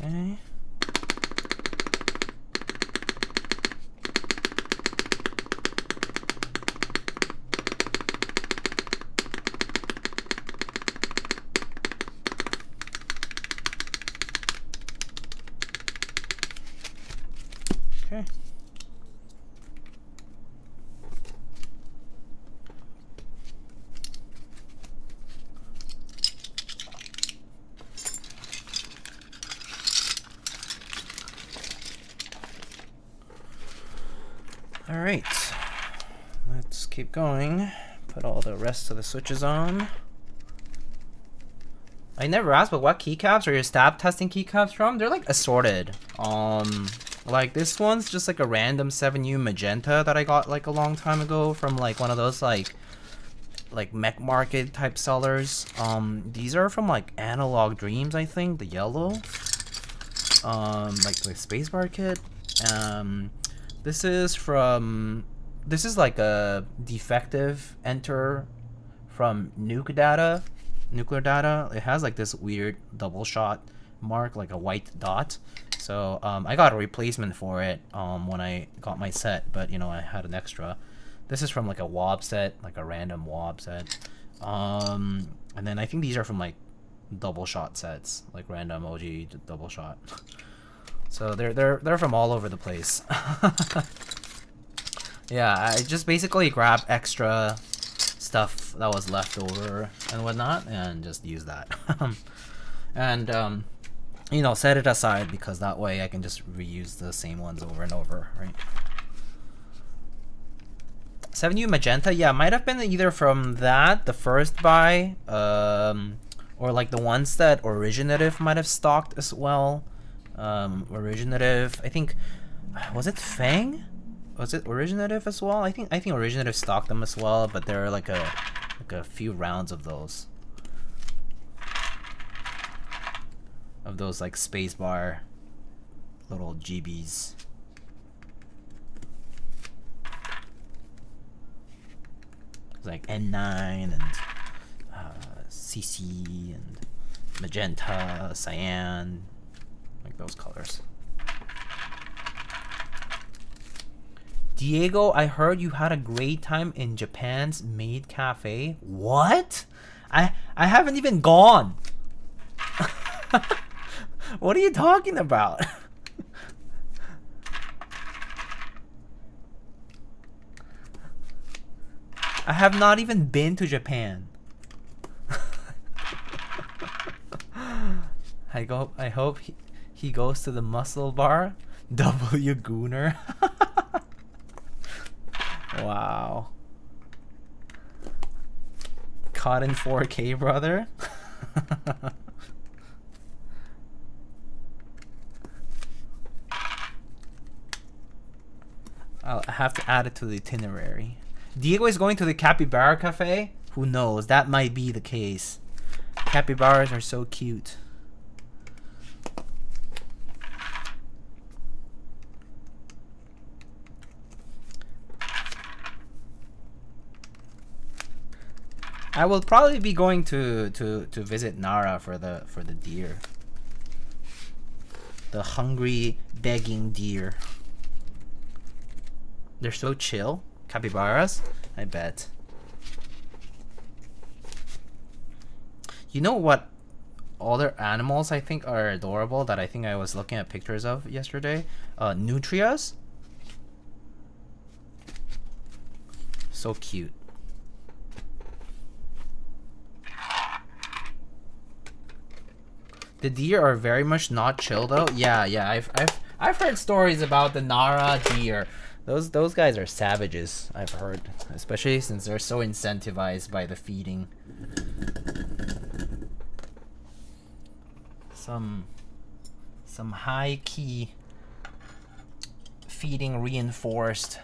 Okay. Okay. All right, let's keep going. Put all the rest of the switches on. I never asked, but what keycaps are your stab testing keycaps from? They're like assorted. Like this one's just like a random 7U magenta that I got like a long time ago from like one of those like mech market type sellers. These are from like Analog Dreams, I think, the yellow. Like the spacebar kit. This is from this is like a defective enter from nuclear data. It has like this weird double shot mark, like a white dot. So I got a replacement for it when I got my set, but you know, I had an extra. This is from like a wob set, like a random wob set. And then I think these are from like double shot sets, like random OG double shot. So they're from all over the place. Yeah, I just basically grab extra stuff that was left over and whatnot, and just use that. And you know, set it aside, because that way I can just reuse the same ones over and over, right? 7U magenta, yeah, might have been either from that, the first buy, or like the ones that Originative might have stocked as well. Originative, I think, was it Fang? Was it Originative as well? I think Originative stocked them as well, but there are like a few rounds of those. Of those like spacebar little GBs. It's like N9 and CC and magenta, cyan, like those colors. Diego, I heard you had a great time in Japan's Maid Cafe. What? I haven't even gone. What are you talking about? I have not even been to Japan. I hope he goes to the muscle bar. W Gooner. Wow. Caught in 4K, brother. I'll have to add it to the itinerary. Diego is going to the Capybara Cafe? Who knows? That might be the case. Capybaras are so cute. I will probably be going to visit Nara for the deer. The hungry, begging deer. They're so chill. Capybaras? I bet. You know what other animals I think are adorable that I think I was looking at pictures of yesterday? Nutrias. So cute. The deer are very much not chill though. Yeah. I've heard stories about the Nara deer. Those guys are savages, I've heard, especially since they're so incentivized by the feeding. Some high key feeding reinforced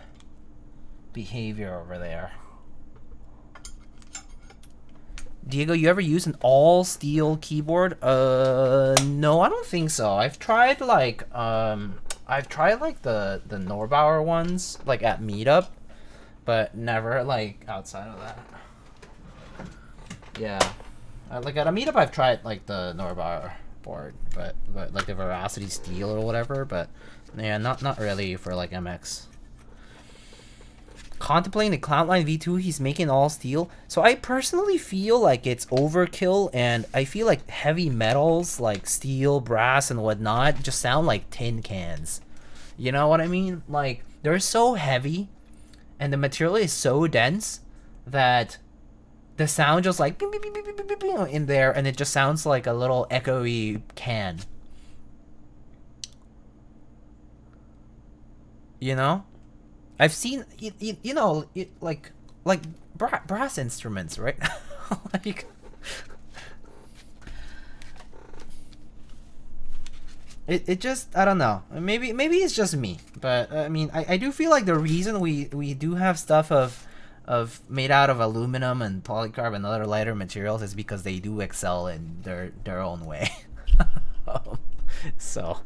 behavior over there. Diego, you ever use an all steel keyboard? No, I don't think so. I've tried like the Norbauer ones, like at meetup, but never like outside of that. Yeah, like at a meetup I've tried like the Norbauer board, but like the Veracity Steel or whatever, but yeah, not really for like MX. Contemplating the Cloudline V2 he's making all steel. So I personally feel like it's overkill, and I feel like heavy metals like steel, brass, and whatnot just sound like tin cans. You know what I mean? Like, they're so heavy and the material is so dense that the sound just like beep, beep, beep, beep, beep, beep, beep, in there, and it just sounds like a little echoey can. You know? I've seen, you know, like brass instruments, right? Like, it just, I don't know. Maybe it's just me, but I mean, I do feel like the reason we do have stuff of made out of aluminum and polycarb and other lighter materials is because they do excel in their own way. So.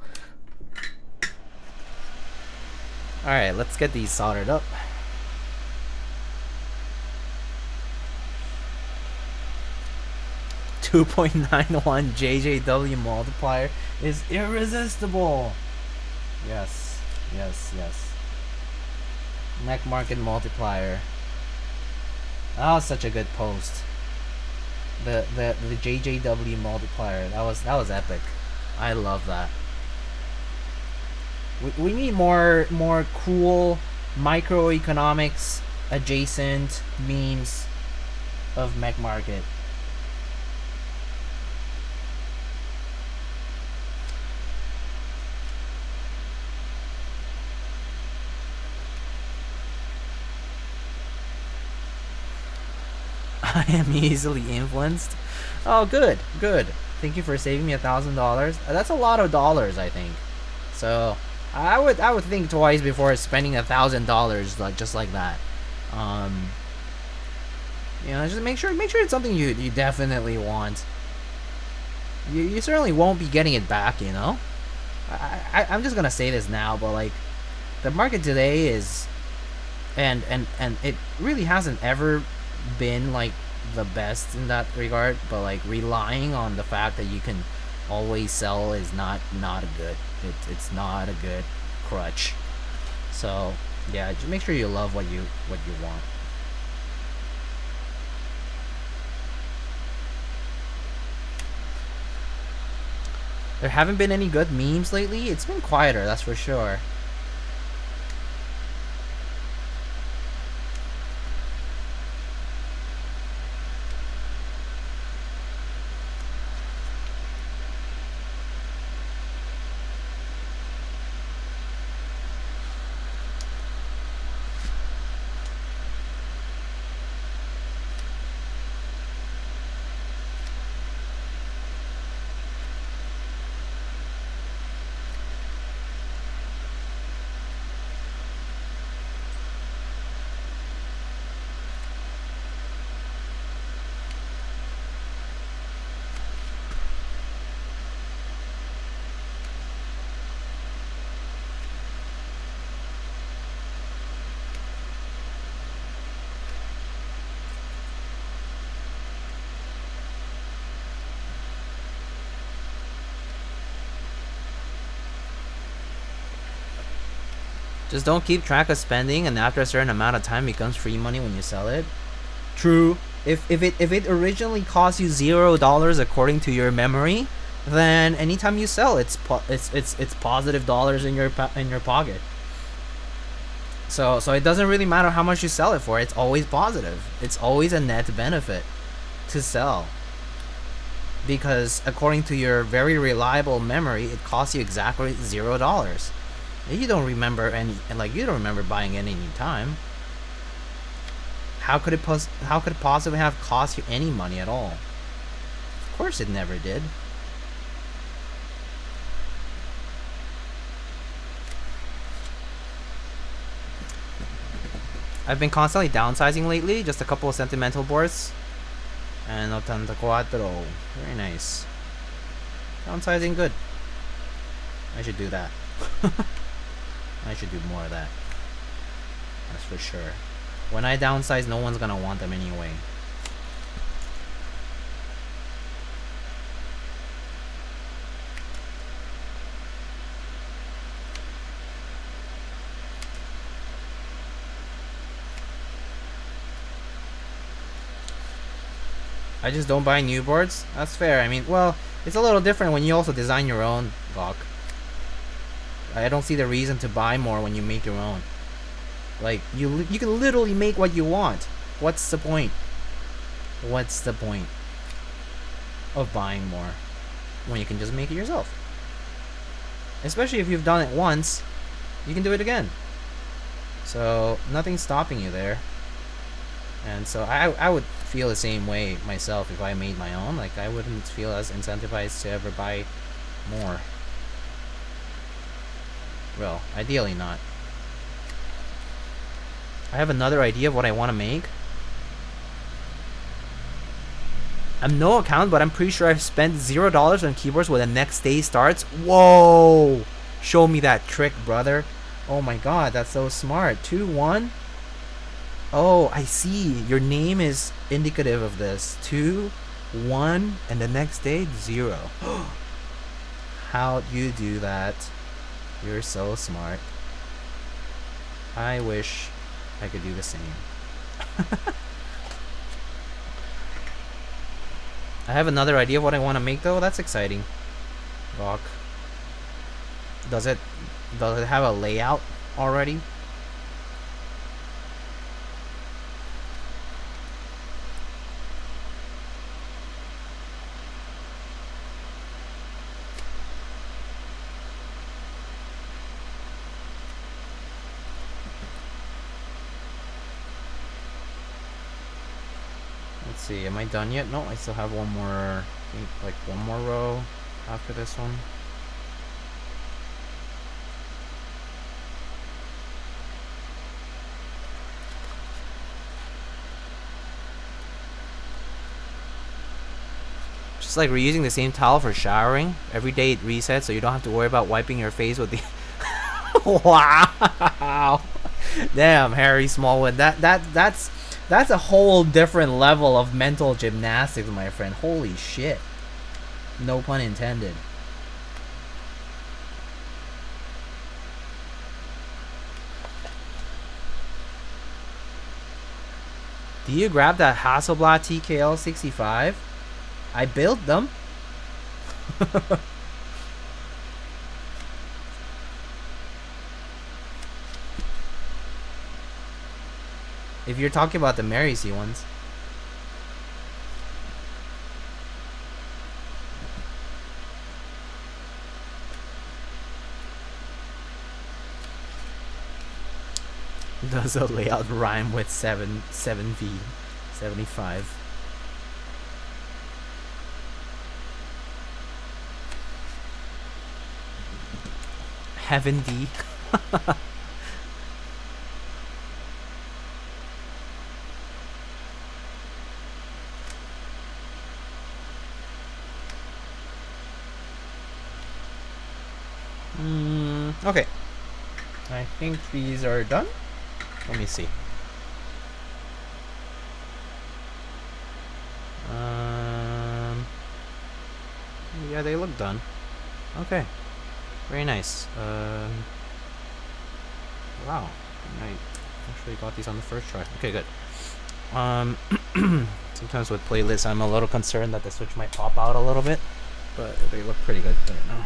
Alright, let's get these soldered up. 2.91 JJW multiplier is irresistible. Yes, yes, yes. Mech market multiplier. That was such a good post. The JJW multiplier. That was epic. I love that. We need more cool microeconomics adjacent memes of mech market. I am easily influenced. Oh, good, good. Thank you for saving me $1,000. That's a lot of dollars, I think. So I would think twice before spending $1,000 like just like that. You know, just make sure it's something you definitely want. You certainly won't be getting it back, you know. I'm just gonna say this now, but like the market today is, and it really hasn't ever been like the best in that regard, but like relying on the fact that you can always sell is not a good, it's not a good crutch. So yeah, just make sure you love what you want. There haven't been any good memes lately. It's been quieter, that's for sure. Just don't keep track of spending, and after a certain amount of time, it becomes free money when you sell it. True. If it originally cost you $0 according to your memory, then anytime you sell, it's positive dollars in your pocket. So it doesn't really matter how much you sell it for. It's always positive. It's always a net benefit to sell, because according to your very reliable memory, it costs you exactly $0. You don't remember you don't remember buying it any time. How could it possibly have cost you any money at all? Of course it never did. I've been constantly downsizing lately, just a couple of sentimental boards. And 84. Very nice. Downsizing good. I should do that. I should do more of that. That's for sure. When I downsize, no one's gonna want them anyway. I just don't buy new boards? That's fair. I mean, well, it's a little different when you also design your own, Gawk. I don't see the reason to buy more when you make your own. Like, you can literally make what you want. What's the point? What's the point of buying more when you can just make it yourself? Especially if you've done it once, you can do it again. So nothing's stopping you there. And so I would feel the same way myself if I made my own. Like, I wouldn't feel as incentivized to ever buy more. Well, ideally not. I have another idea of what I want to make. I'm no account, but I'm pretty sure I've spent $0 on keyboards when the next day starts. Whoa! Show me that trick, brother. Oh my god, that's so smart. 2-1? Oh, I see. Your name is indicative of this. 2-1 1 and the next day 0. How'd you do that? You're so smart. I wish I could do the same. I have another idea of what I want to make though. That's exciting. Rock. Does it have a layout already? Let's see, am I done yet? No, I still have one more, I think like one more row after this one. Just like reusing the same towel for showering. Every day it resets so you don't have to worry about wiping your face with the... Wow! Damn, Harry Smallwood. That's a whole different level of mental gymnastics, my friend. Holy shit. No pun intended. Do you grab that Hasselblad TKL 65? I built them. If you're talking about the Mary C ones. Does the layout rhyme with 7V 75? Heaven D. Okay. I think these are done. Let me see. Yeah, they look done. Okay. Very nice. Wow. I actually got these on the first try. Okay, good. Sometimes with playlists, I'm a little concerned that the switch might pop out a little bit, but they look pretty good right now.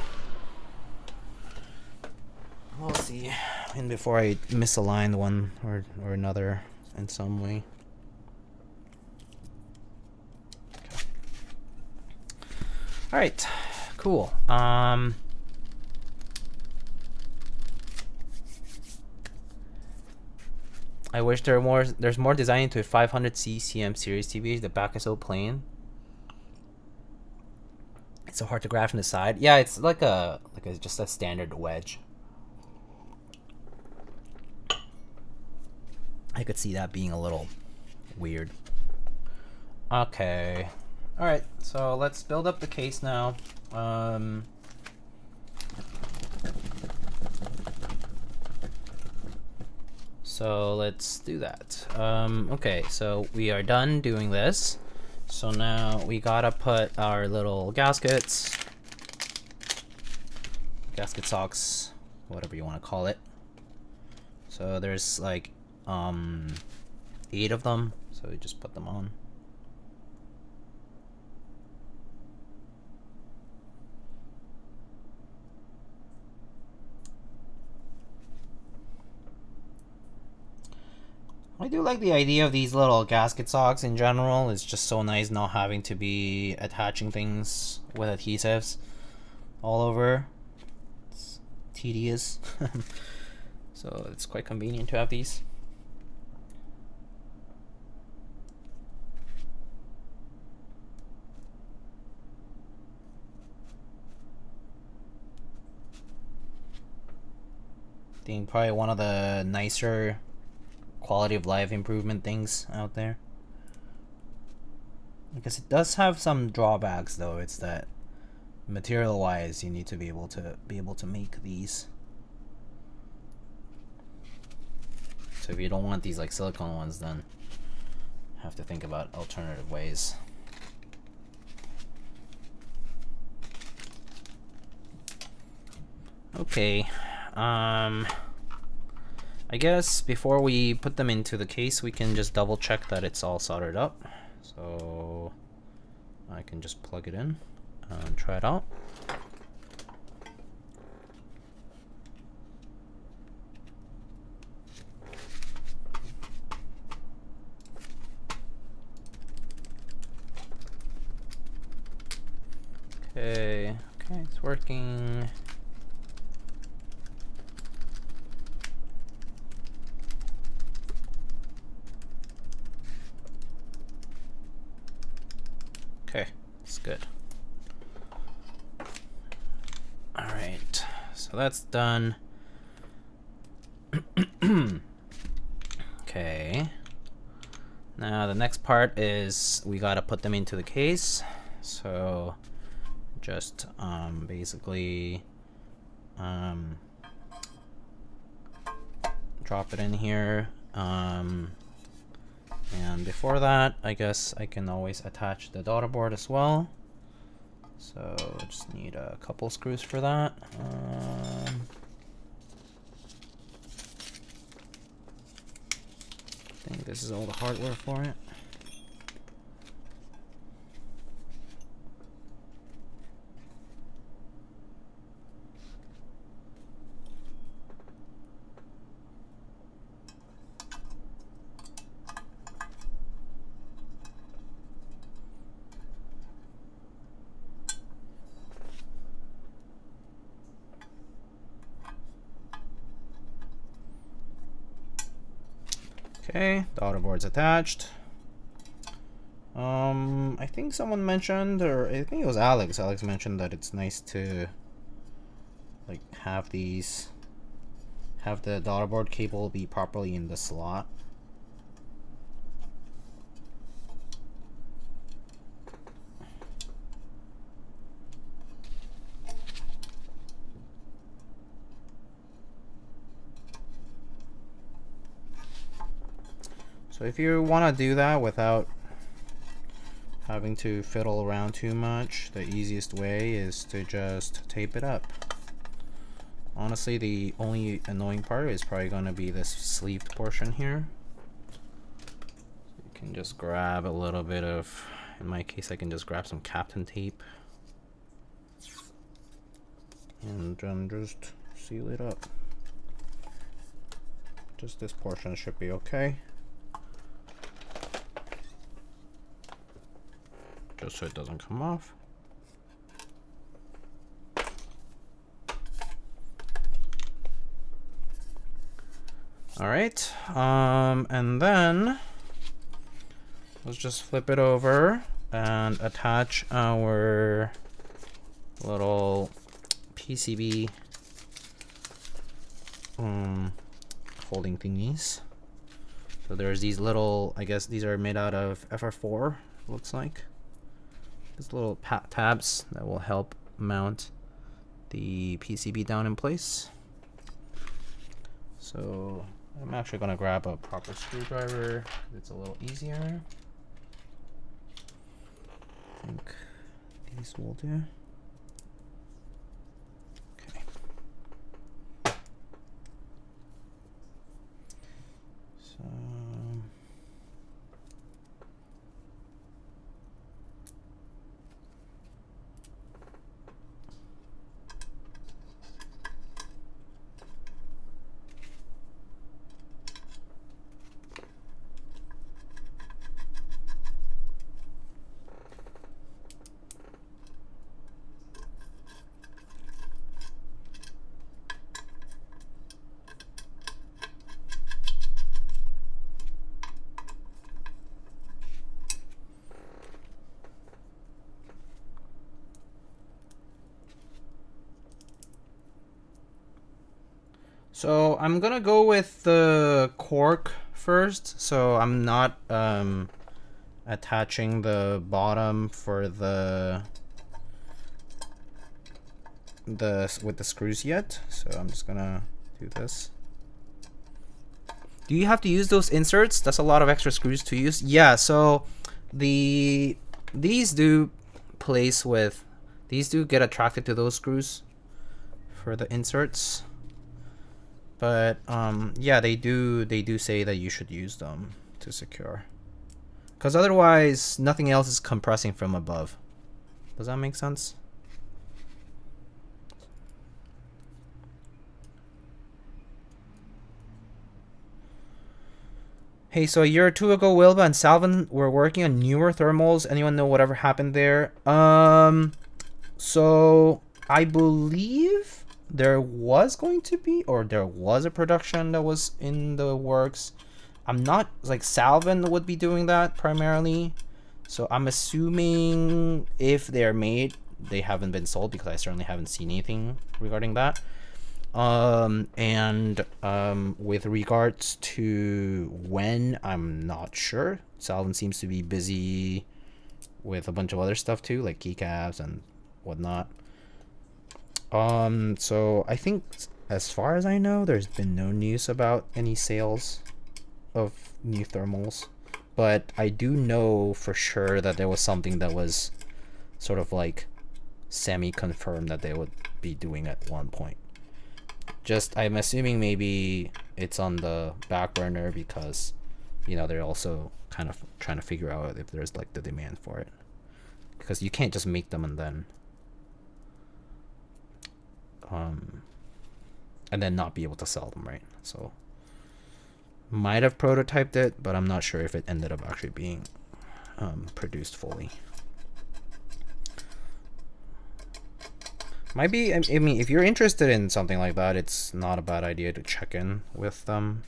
We'll see. And before I misalign one or another in some way. Okay. All right. Cool. I wish there's more design into a 500C CM series TV. The back is so plain. It's so hard to grab from the side. Yeah, it's like just a standard wedge. I could see that being a little weird. Okay. Alright, so let's build up the case now. So let's do that. Okay, so we are done doing this. So now we gotta put our little gaskets, gasket socks, whatever you want to call it. So there's like 8 of them, so we just put them on. I do like the idea of these little gasket socks in general. It's just so nice not having to be attaching things with adhesives all over. It's tedious. So it's quite convenient to have these. I think probably one of the nicer quality of life improvement things out there. Because it does have some drawbacks though. It's that material wise you need to be able to make these. So if you don't want these like silicone ones, then have to think about alternative ways. Okay. I guess before we put them into the case, we can just double check that it's all soldered up. So I can just plug it in and try it out. Okay, it's working. Okay, it's good. All right, so that's done. Okay. Now the next part is we gotta put them into the case. So just basically drop it in here. And before that, I guess I can always attach the daughter board as well. So I just need a couple screws for that. I think this is all the hardware for it. Okay, the daughter board's attached. I think someone mentioned, or I think it was Alex. Alex mentioned that it's nice to like have the daughter board cable be properly in the slot. So if you want to do that without having to fiddle around too much, the easiest way is to just tape it up. Honestly, the only annoying part is probably going to be this sleeved portion here. You can just grab a little bit of, in my case I can just grab some Captain tape and then just seal it up. Just this portion should be okay. Just so it doesn't come off. All right, and then let's just flip it over and attach our little PCB holding thingies. So there's these little, I guess these are made out of FR4, looks like. These little tabs that will help mount the PCB down in place. So I'm actually going to grab a proper screwdriver. It's a little easier. I think these will do. Okay. So So I'm gonna go with the cork first. So I'm not attaching the bottom for the with the screws yet. So I'm just gonna do this. Do you have to use those inserts? That's a lot of extra screws to use. Yeah. So these do place with, these do get attracted to those screws for the inserts. But yeah, they do say that you should use them to secure, because otherwise nothing else is compressing from above. Does that make sense? Hey, so a year or two ago, Wilba and Salvin were working on newer thermals. Anyone know whatever happened there? So I believe there was going to be, or there was a production that was in the works. I'm not, like, Salvin would be doing that primarily. So I'm assuming if they're made, they haven't been sold, because I certainly haven't seen anything regarding that. With regards to when, I'm not sure. Salvin seems to be busy with a bunch of other stuff too, like keycaps and whatnot. So I think, as far as I know, there's been no news about any sales of new thermals, but I do know for sure that there was something that was sort of like semi-confirmed that they would be doing at one point. Just, I'm assuming maybe it's on the back burner because, you know, they're also kind of trying to figure out if there's like the demand for it, because you can't just make them and then not be able to sell them, right? So might have prototyped it, but I'm not sure if it ended up actually being produced fully. Might be, I mean, if you're interested in something like that, it's not a bad idea to check in with them,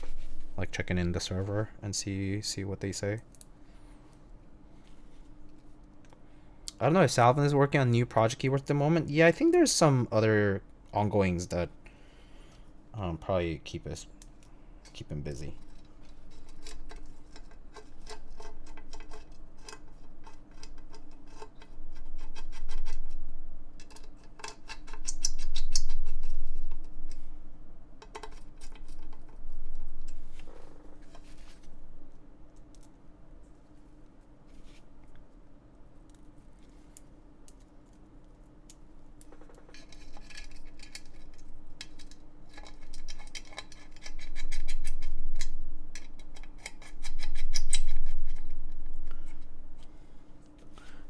like checking in the server and see what they say. I don't know if Salvin is working on new project keywords at the moment. Yeah, I think there's some other ongoings that probably keep him busy.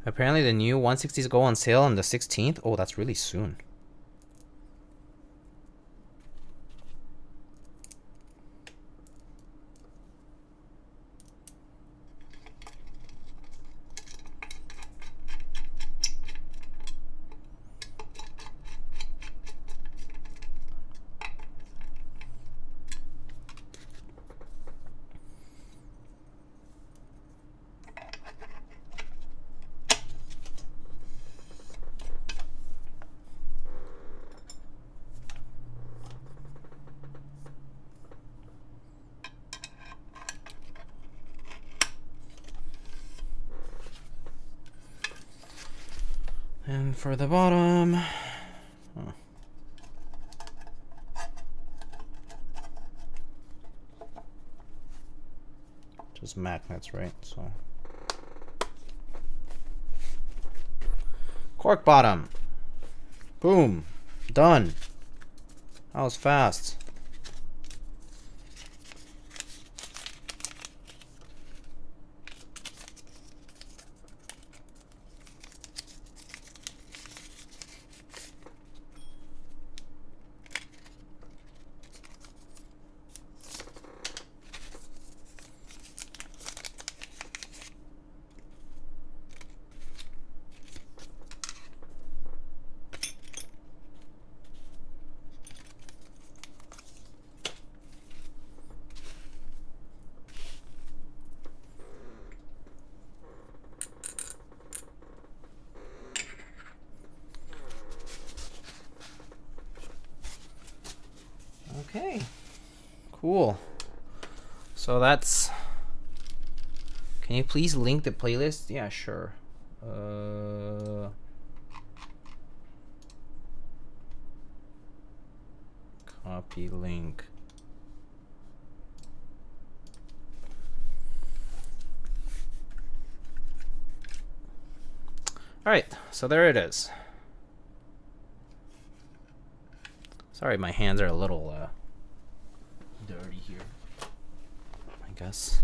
Apparently the new 160s go on sale on the 16th. Oh, that's really soon. And for the bottom, just magnets, right? So cork bottom, boom, done. That was fast. Okay, cool. So that's, can you please link the playlist? Yeah, sure. Copy link. All right, so there it is. Sorry, my hands are a little dirty here. I guess.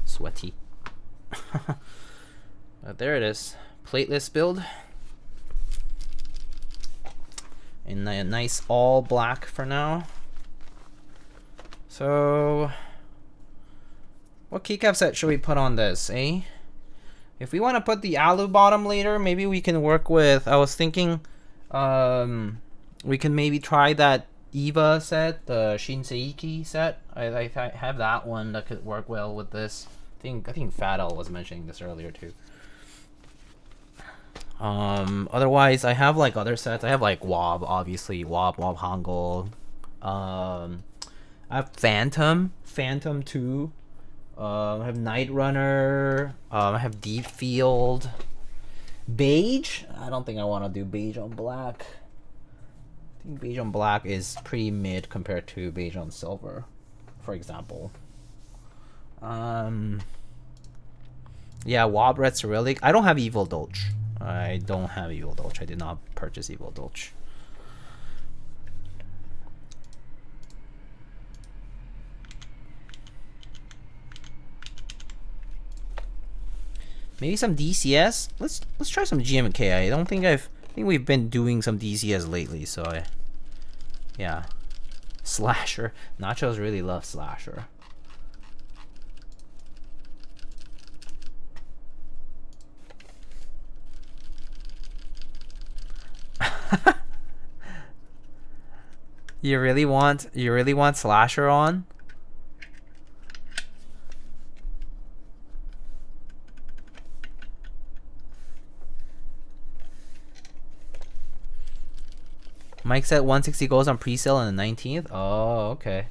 Sweaty. But there it is. Plateless build. In a nice all black for now. So, what keycap set should we put on this, eh? If we want to put the alu bottom later, maybe we can work with, I was thinking, we can maybe try that Eva set, the Shinseiki set. I have that one that could work well with this. I think Fatal was mentioning this earlier too. Otherwise, I have like other sets. I have like Wob, obviously, Wob Hangul. I have Phantom 2. I have Night Runner. I have Deep Field. Beige. I don't think I want to do beige on black. I think beige on black is pretty mid compared to beige on silver, for example. Yeah, Wob Red Cyrillic. I don't have Evil Dolch. I don't have Evil Dolch. I did not purchase Evil Dolch. Maybe some DCS. Let's try some GMK. I think we've been doing some DCS lately, so yeah. Slasher. Nachos really love Slasher. You really want Slasher on? Mike said 160 goes on pre-sale on the 19th. Oh, okay.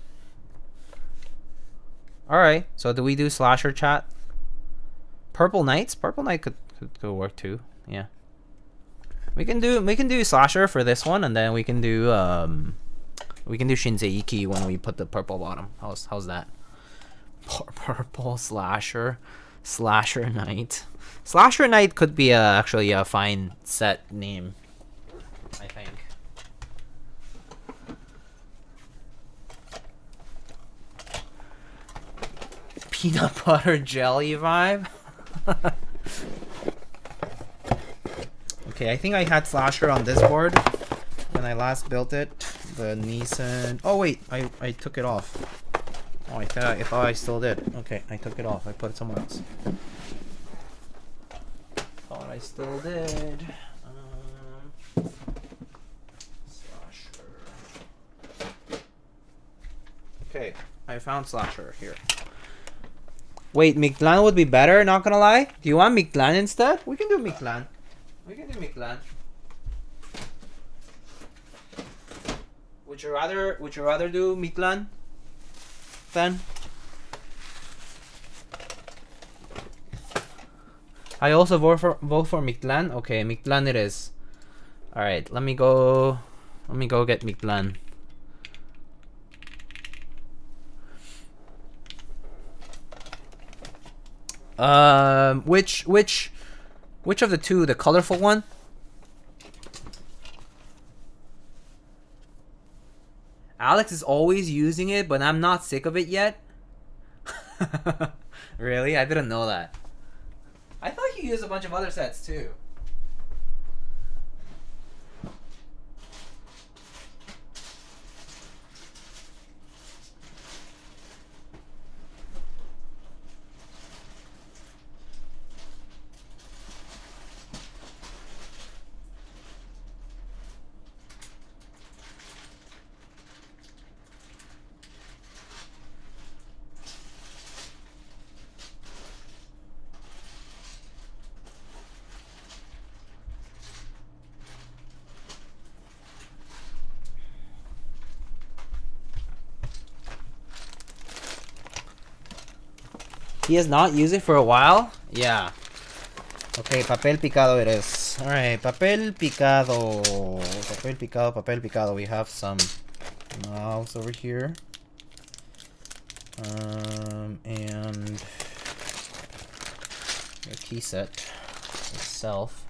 All right. So do we do Slasher chat? Purple Knights? Purple Knight could work too. Yeah. We can do Slasher for this one, and then we can do Shinseiki when we put the purple bottom. How's that? Purple Slasher Knight. Slasher Knight could be actually a fine set name, I think. Peanut butter jelly vibe. Okay, I think I had Slasher on this board when I last built it. The Nissan. Oh wait, I took it off. Oh, I thought I still did. Okay, I took it off. I put it somewhere else. Thought I still did. Slasher. Okay, I found Slasher here. Wait, Mictlan would be better, not gonna lie. Do you want Mictlan instead? We can do Mictlan. We can do Mictlan. Would you rather do Mictlan then? I also vote for Mictlan. Okay, Mictlan it is. All right, let me go get Mictlan. Which of the two? The colorful one? Alex is always using it, but I'm not sick of it yet. Really? I didn't know that. I thought you used a bunch of other sets too. He has not used it for a while? Yeah. Okay, Papel Picado it is. Alright, Papel Picado. Papel Picado. We have some mouths over here. And the key set itself.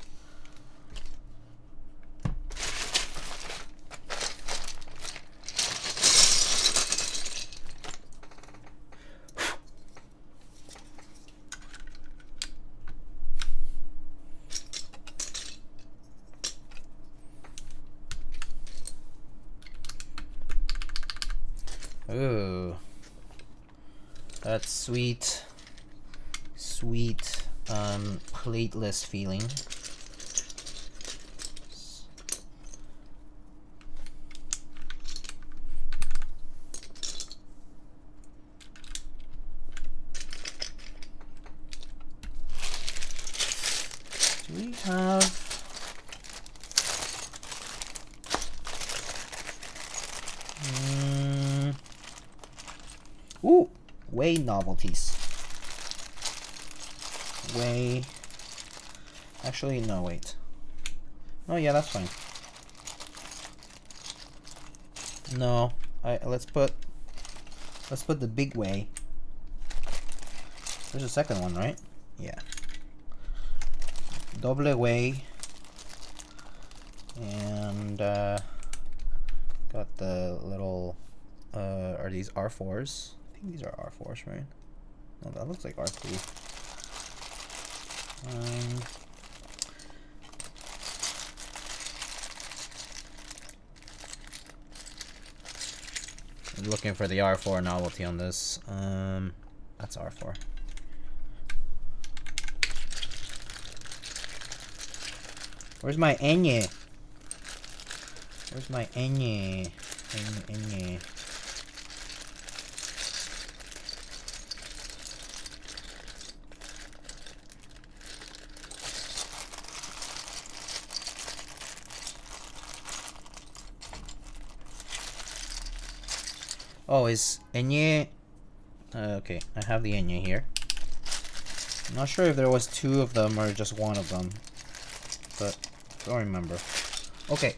Ooh. That's sweet. Sweet, plateless feeling. Do we have... Ooh! Way novelties. Way... Actually, no, wait. Oh yeah, that's fine. No, let's put the big way. There's a second one, right? Yeah. Double way. And got the little are these R4s? I think these are R4s, right? No, that looks like R3. I'm looking for the R4 novelty on this. That's R4. Where's my Enye? Where's my Enye? Enye. Oh, is Enye... okay, I have the Enye here. I'm not sure if there was 2 of them or just 1 of them. But, don't remember. Okay.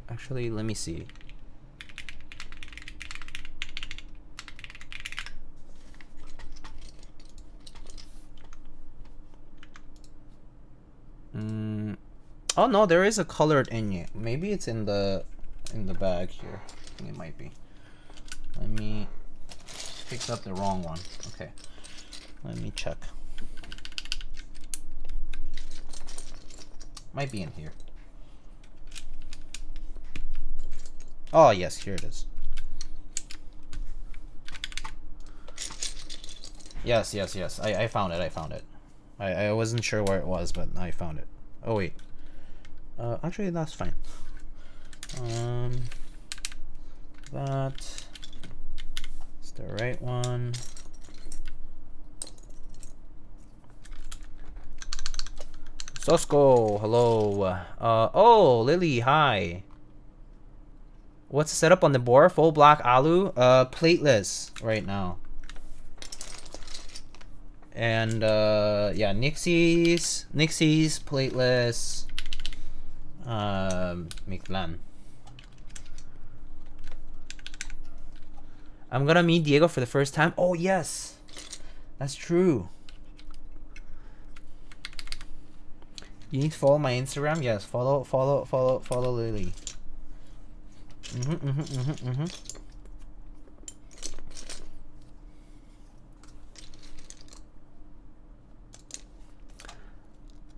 Actually, let me see. Oh no, there is a colored Enye. Maybe it's in the bag here. I think it might be. Let me pick up the wrong one. Okay. Let me check. Might be in here. Oh yes, here it is. Yes. I found it. I wasn't sure where it was, but I found it. Oh wait. Actually, that's fine. That's the right one. Sosko, hello. Oh, Lily, hi. What's the setup on the board? Full black alu, plateless right now. And yeah, Nixie's plateless. Mictlan. I'm gonna meet Diego for the first time. Oh yes, that's true. You need to follow my Instagram. Yes, follow Lily.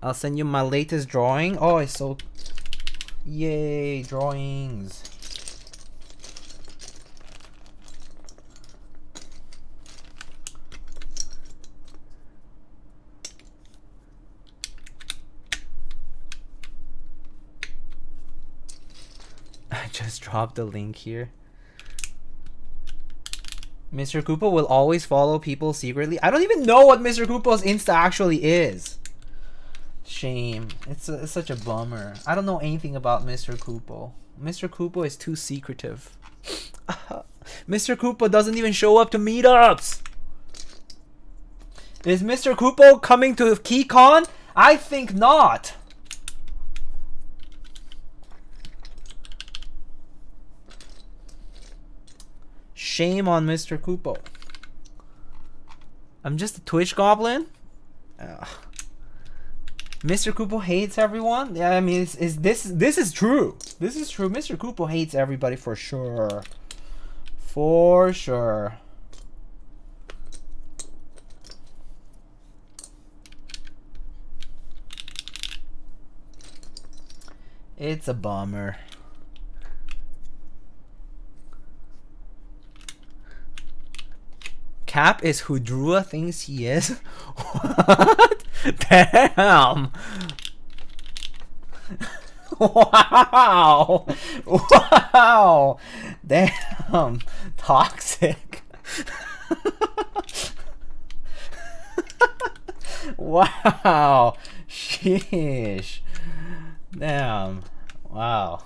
I'll send you my latest drawing. Oh, it's so... Yay, drawings. I just dropped the link here. Mr. Koopa will always follow people secretly. I don't even know what Mr. Koopa's Insta actually is. Shame. It's such a bummer. I don't know anything about Mr. Koopa. Mr. Koopa is too secretive. Mr. Koopa doesn't even show up to meetups. Is Mr. Koopa coming to Keycon? I think not. Shame on Mr. Koopa. I'm just a Twitch goblin. Mr. Koopa hates everyone. Yeah, I mean, this is true. This is true. Mr. Koopa hates everybody for sure. For sure. It's a bummer. Cap is who Drua thinks he is? What? Damn! Wow! Wow! Damn! Toxic. Wow! Sheesh. Damn. Wow.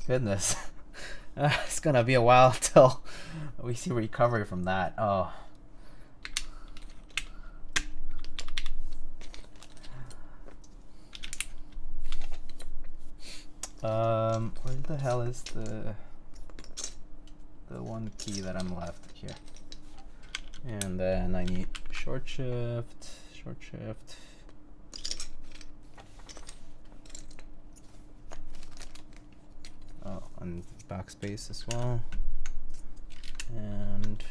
Goodness. It's gonna be a while till we see recovery from that. Oh. Where the hell is the one key that I'm left here? And then I need short shift. Oh, and backspace as well. And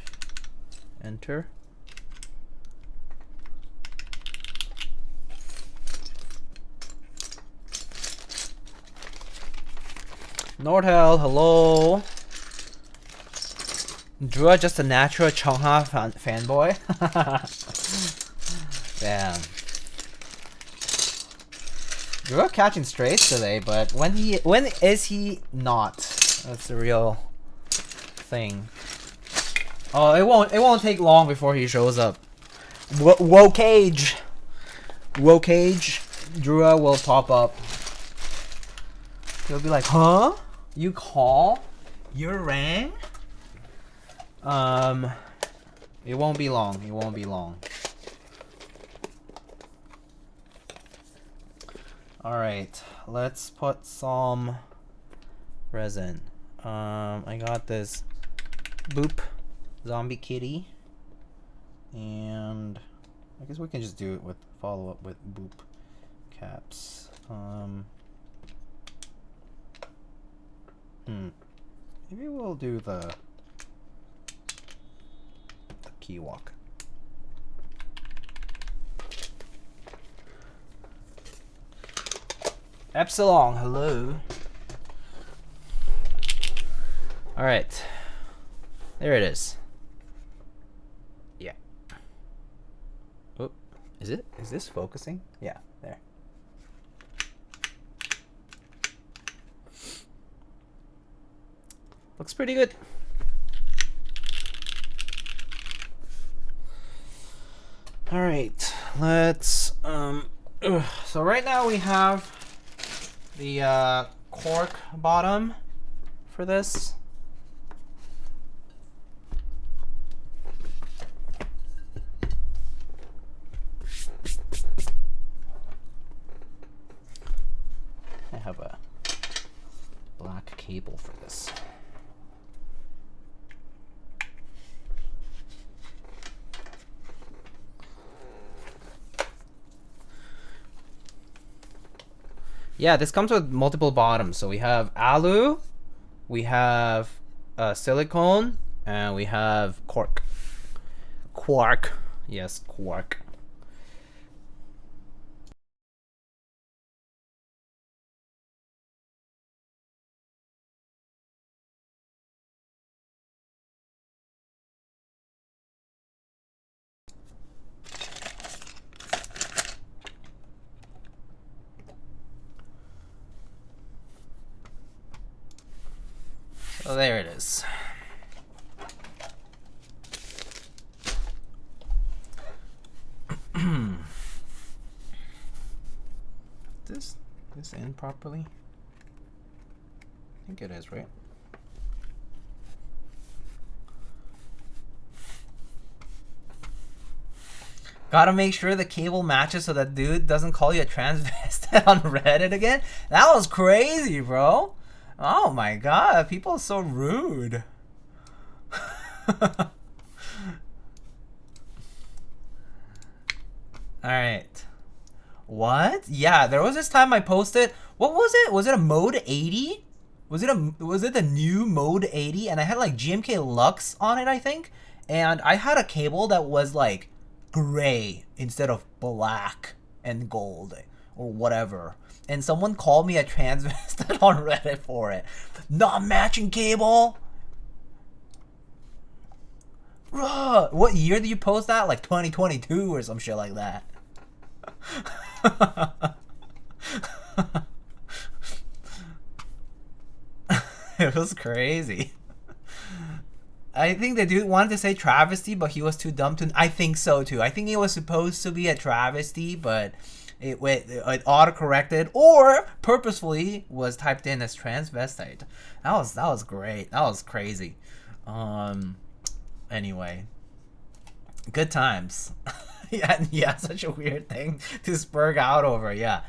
enter. Nordhell, hello. Drua just a natural Chongha fanboy. Damn. Drua catching straights today, but when is he not? That's the real thing. Oh, it won't take long before he shows up. Whoa cage. Drua will pop up. He'll be like, huh? You call? You rang? It won't be long. Alright, let's put some resin. I got this Boop zombie kitty, and I guess we can just do it with follow up with Boop caps. Maybe we'll do the key walk. Epsilon, hello. All right, there it is. Yeah. Oh, is this focusing? Yeah, there. Looks pretty good. All right, let's so right now we have the cork bottom for this. I have a black cable for this. Yeah, this comes with multiple bottoms. So we have alu, we have silicone, and we have cork. Quark. Yes, quark. So there it is. This in properly? I think it is, right? Gotta make sure the cable matches so that dude doesn't call you a transvestite on Reddit again. That was crazy, bro. Oh my god, people are so rude. Alright. What? Yeah, there was this time I posted, what was it? Was it a mode 80? Was it the new mode 80? And I had like GMK Lux on it, I think. And I had a cable that was like gray instead of black and gold. or whatever. And someone called me a transvestite on Reddit for it. Not matching cable? Bruh, what year did you post that? Like 2022 or some shit like that. It was crazy. I think the dude wanted to say travesty, but he was too dumb to. I think so too. I think it was supposed to be a travesty, but it auto-corrected or purposefully was typed in as transvestite. That was great. That was crazy. Anyway, good times. yeah, such a weird thing to spurg out over. Yeah.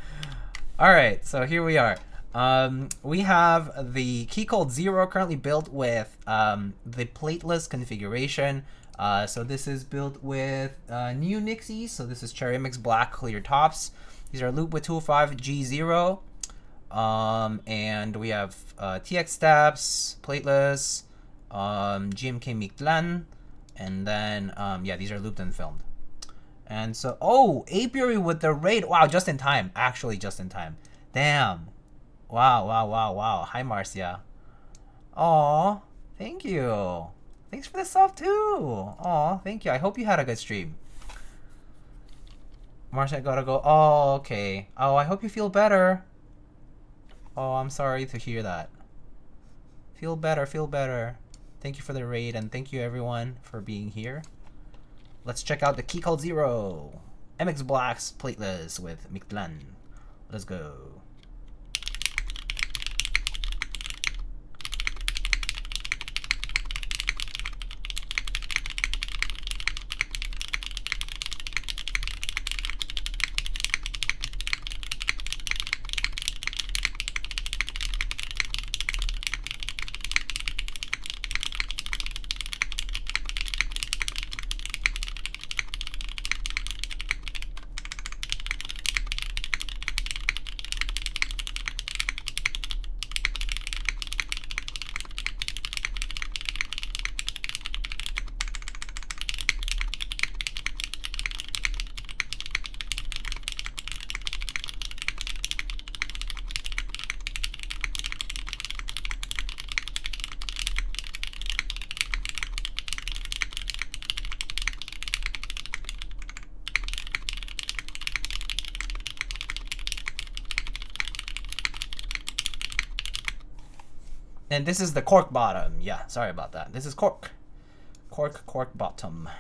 All right, so here we are. We have the Keycult 0 currently built with the plateless configuration. So this is built with new Nixie. So this is Cherry Mix Black clear tops. These are Lube with 205 G0. And we have TX steps, plateless, GMK Mictlan, and then yeah, these are looped and filmed. And so, oh, Apiary with the raid. Wow, just in time. Actually, just in time. Damn. Wow. Hi, Marcia. Aw, thank you. Thanks for the sub, too. Aw, thank you. I hope you had a good stream. Marcia gotta go. Oh, okay. Oh, I hope you feel better. Oh, I'm sorry to hear that. Feel better. Thank you for the raid, and thank you, everyone, for being here. Let's check out the Keycult 0. MX Blacks plateless with Mictlan. Let's go. And this is the cork bottom. Yeah, sorry about that. This is cork. Cork bottom.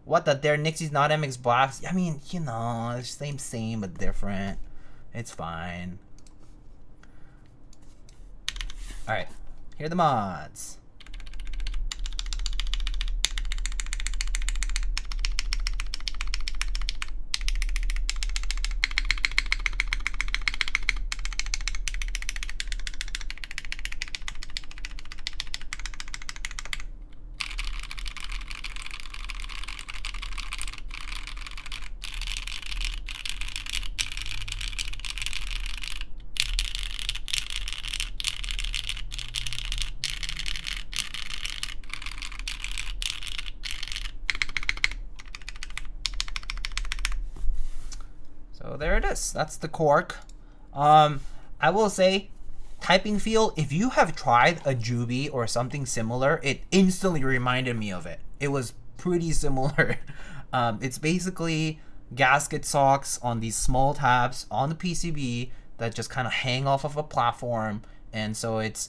What the? Their Nixie's not MX Blacks? I mean, you know, it's same, but different. It's fine. Alright, here are the mods. So there it is. That's the cork. I will say, typing feel, if you have tried a Juby or something similar, it instantly reminded me of it. It was pretty similar. It's basically gasket socks on these small tabs on the PCB that just kind of hang off of a platform. And so it's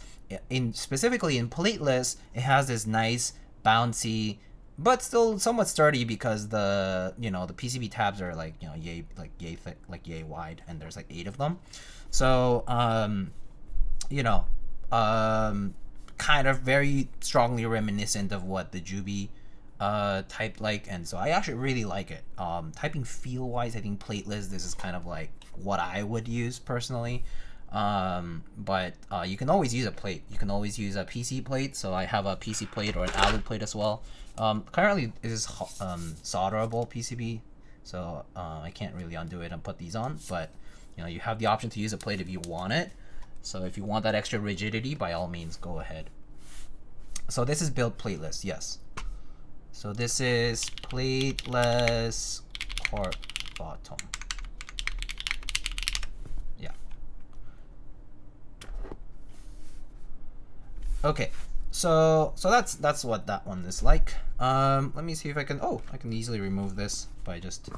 specifically in plateless, it has this nice bouncy but still somewhat sturdy because the the PCB tabs are like yay thick, like yay wide, and there's like 8 of them. So kind of very strongly reminiscent of what the Juby typed like, and so I actually really like it. Typing feel wise, I think plateless, this is kind of like what I would use personally. But you can always use a plate. You can always use a PC plate. So I have a PC plate or an Alu plate as well. Currently it is solderable PCB, so I can't really undo it and put these on, but you have the option to use a plate if you want it. So if you want that extra rigidity, by all means, go ahead. So this is built plateless, yes. So this is plateless cork bottom. Okay, so that's what that one is like. Let me see if I can. Oh, I can easily remove this by just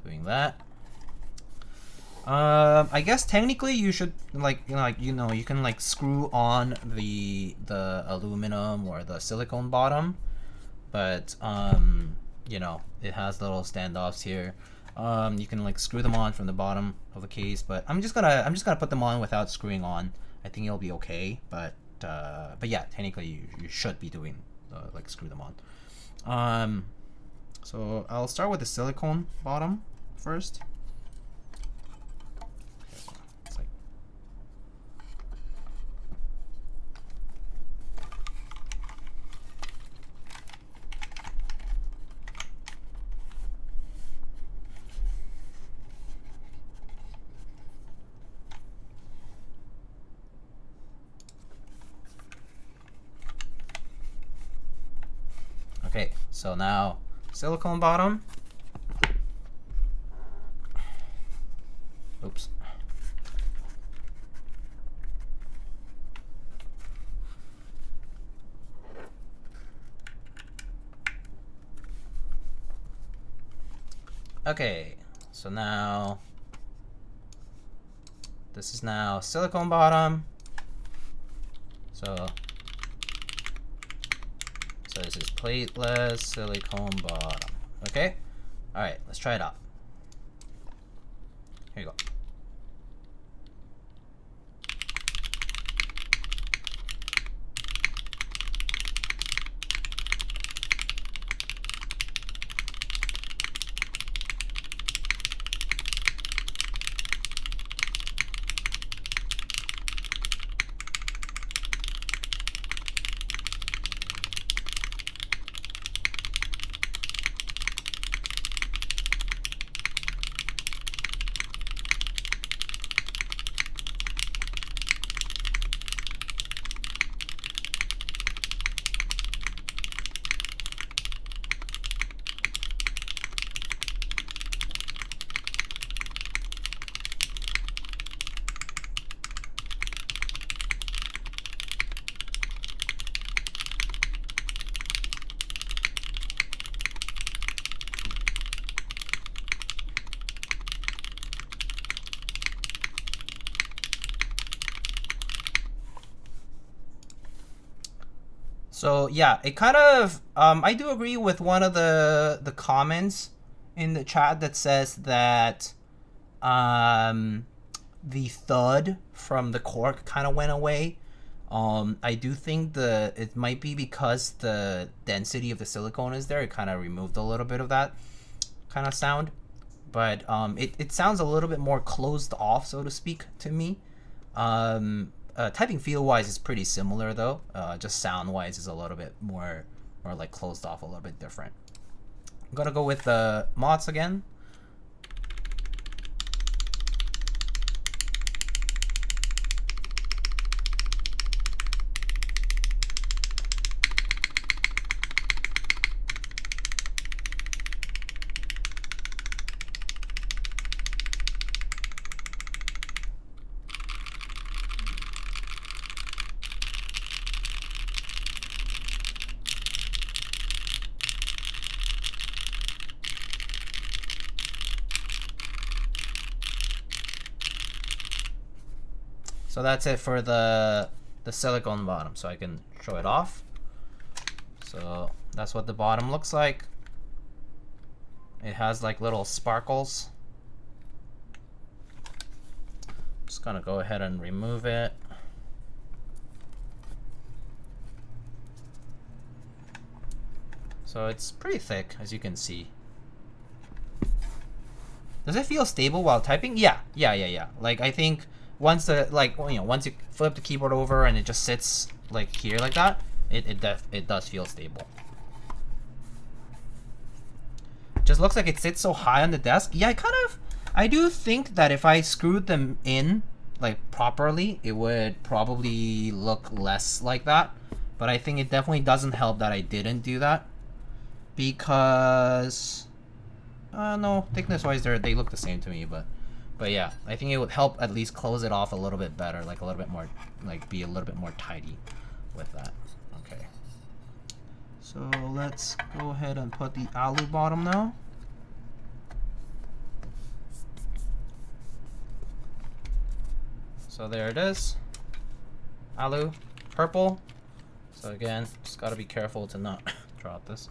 doing that. I guess technically you should you can like screw on the aluminum or the silicone bottom, but you know, it has little standoffs here. You can like screw them on from the bottom of the case, but I'm just gonna put them on without screwing on. I think it'll be okay, but yeah, technically you should be doing like screw them on. So I'll start with the silicone bottom first. Okay, so now silicone bottom. Oops. Okay, so now this is now silicone bottom. So this is plateless silicone bottom. Okay? Alright, let's try it out. Here you go. So yeah, it kind of I do agree with one of the comments in the chat that says that the thud from the cork kind of went away. I do think it might be because the density of the silicone is there. It kind of removed a little bit of that kind of sound, but it sounds a little bit more closed off, so to speak, to me. Typing feel wise is pretty similar though. Just sound wise is a little bit more like closed off, a little bit different. I'm gonna go with the mods again. So that's it for the silicone bottom, so I can show it off. So that's what the bottom looks like. It has like little sparkles. Just gonna go ahead and remove it. So it's pretty thick, as you can see. Does it feel stable while typing? Yeah. Like I think once once you flip the keyboard over and it just sits like here like that, it does feel stable. Just looks like it sits so high on the desk. Yeah, I do think that if I screwed them in like properly, it would probably look less like that. But I think it definitely doesn't help that I didn't do that, because no, thickness wise they look the same to me, but yeah, I think it would help at least close it off a little bit better, like a little bit more, like be a little bit more tidy. with that. Okay. So let's go ahead and put the alu bottom now. So there it is. Alu, purple. So again, just gotta be careful to not drop this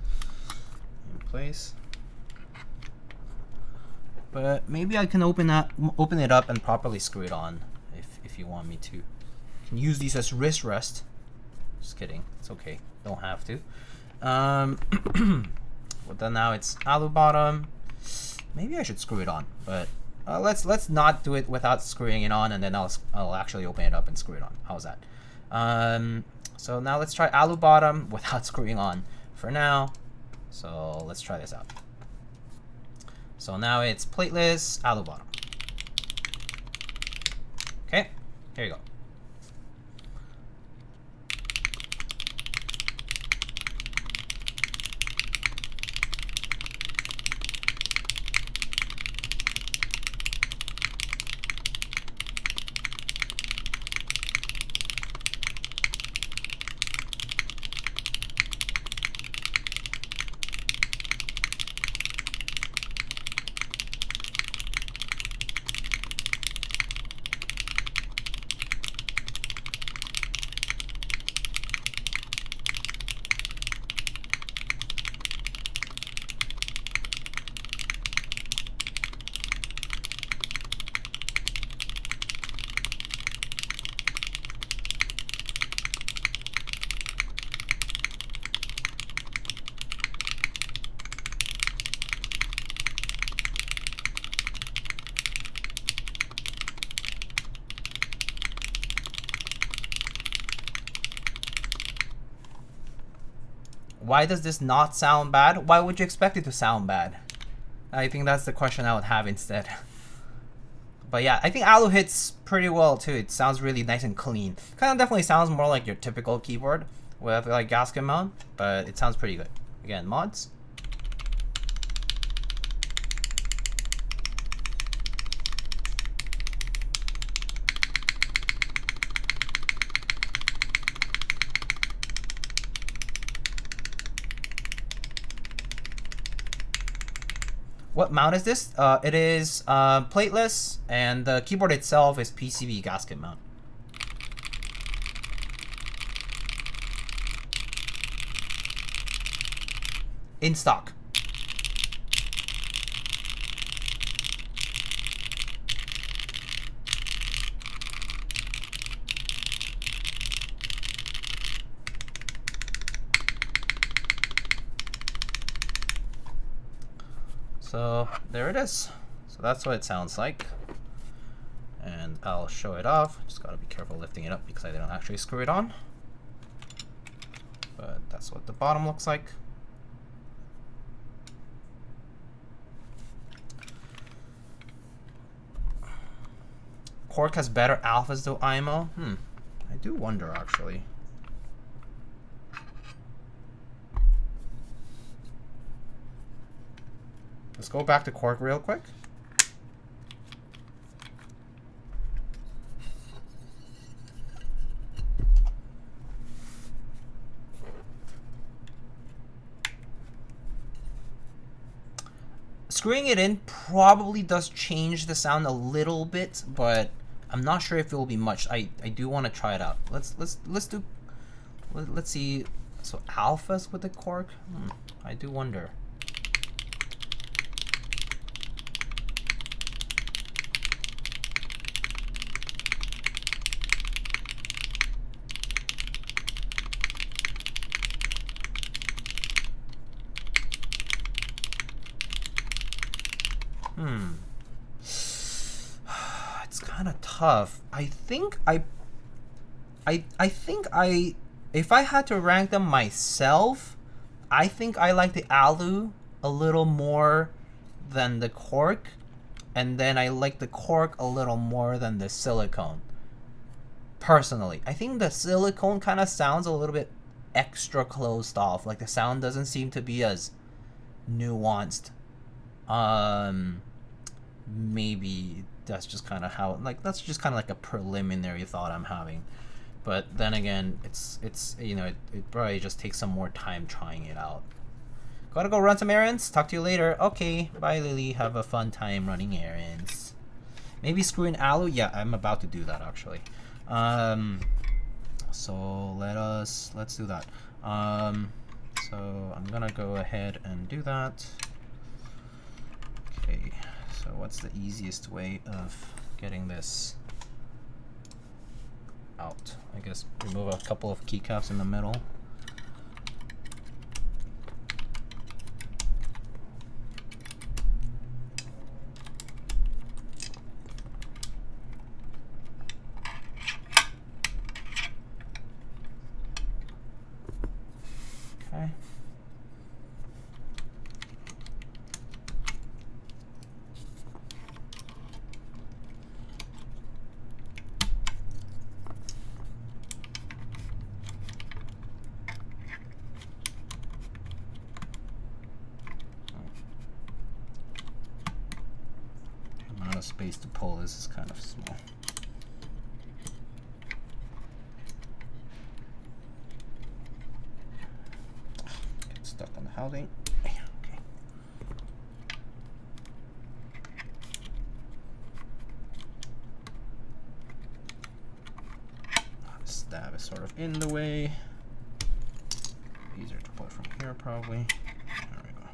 in place. But maybe I can open it up and properly screw it on if you want me to. You can use these as wrist rest. Just kidding. It's okay. Don't have to. But then now it's alu bottom. Maybe I should screw it on, but let's not do it without screwing it on, and then I'll actually open it up and screw it on. How's that? So now let's try alu bottom without screwing on for now. So let's try this out. So now it's plateless alu bottom. Okay, here you go. Why does this not sound bad? Why would you expect it to sound bad? I think that's the question I would have instead. But yeah, I think alu hits pretty well too. It sounds really nice and clean. Kind of definitely sounds more like your typical keyboard with like gasket mount, but it sounds pretty good. Again, mods. What mount is this? It is plateless, and the keyboard itself is PCB gasket mount. In stock. So there it is. So that's what it sounds like. And I'll show it off. Just gotta be careful lifting it up because I didn't actually screw it on. But that's what the bottom looks like. Cork has better alphas though IMO. I do wonder actually. Let's go back to cork real quick. Screwing it in probably does change the sound a little bit, but I'm not sure if it will be much. I do want to try it out. Let's see. So alphas with the cork. I do wonder. It's kind of tough. I think if I had to rank them myself, I think I like the alu a little more than the cork, and then I like the cork a little more than the silicone. Personally, I think the silicone kind of sounds a little bit extra closed off. Like the sound doesn't seem to be as nuanced. Maybe that's just kind of how, like, that's just kind of like a preliminary thought I'm having. But then again, it's you know, it probably just takes some more time trying it out. Gotta go run some errands. Talk to you later. Okay, bye Lily. Have a fun time running errands. Maybe screw in alu. Yeah, I'm about to do that actually. So let's do that. So I'm gonna go ahead and do that. Okay. So what's the easiest way of getting this out? I guess remove a couple of keycaps in the middle. Okay. Amount of space to pull this is kind of small. Get stuck on the housing. Okay. The stab is sort of in the way. Easier to pull from here probably. There we go.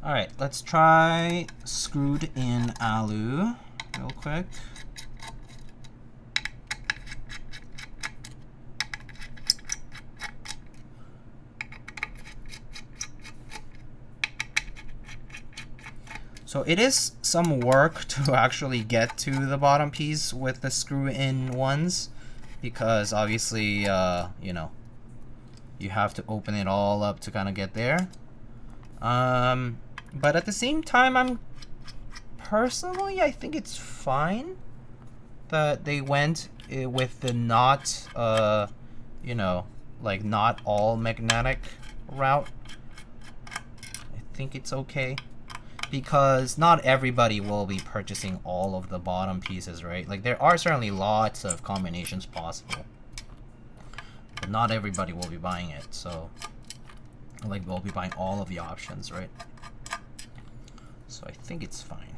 All right, let's try screwed in alu real quick. So it is some work to actually get to the bottom piece with the screw in ones, because obviously, you know, you have to open it all up to kind of get there. But at the same time, personally, I think it's fine that they went with the not, you know, like not all magnetic route. I think it's okay, because not everybody will be purchasing all of the bottom pieces, right? Like there are certainly lots of combinations possible, but not everybody will be buying it. So like we'll be buying all of the options, right? So I think it's fine.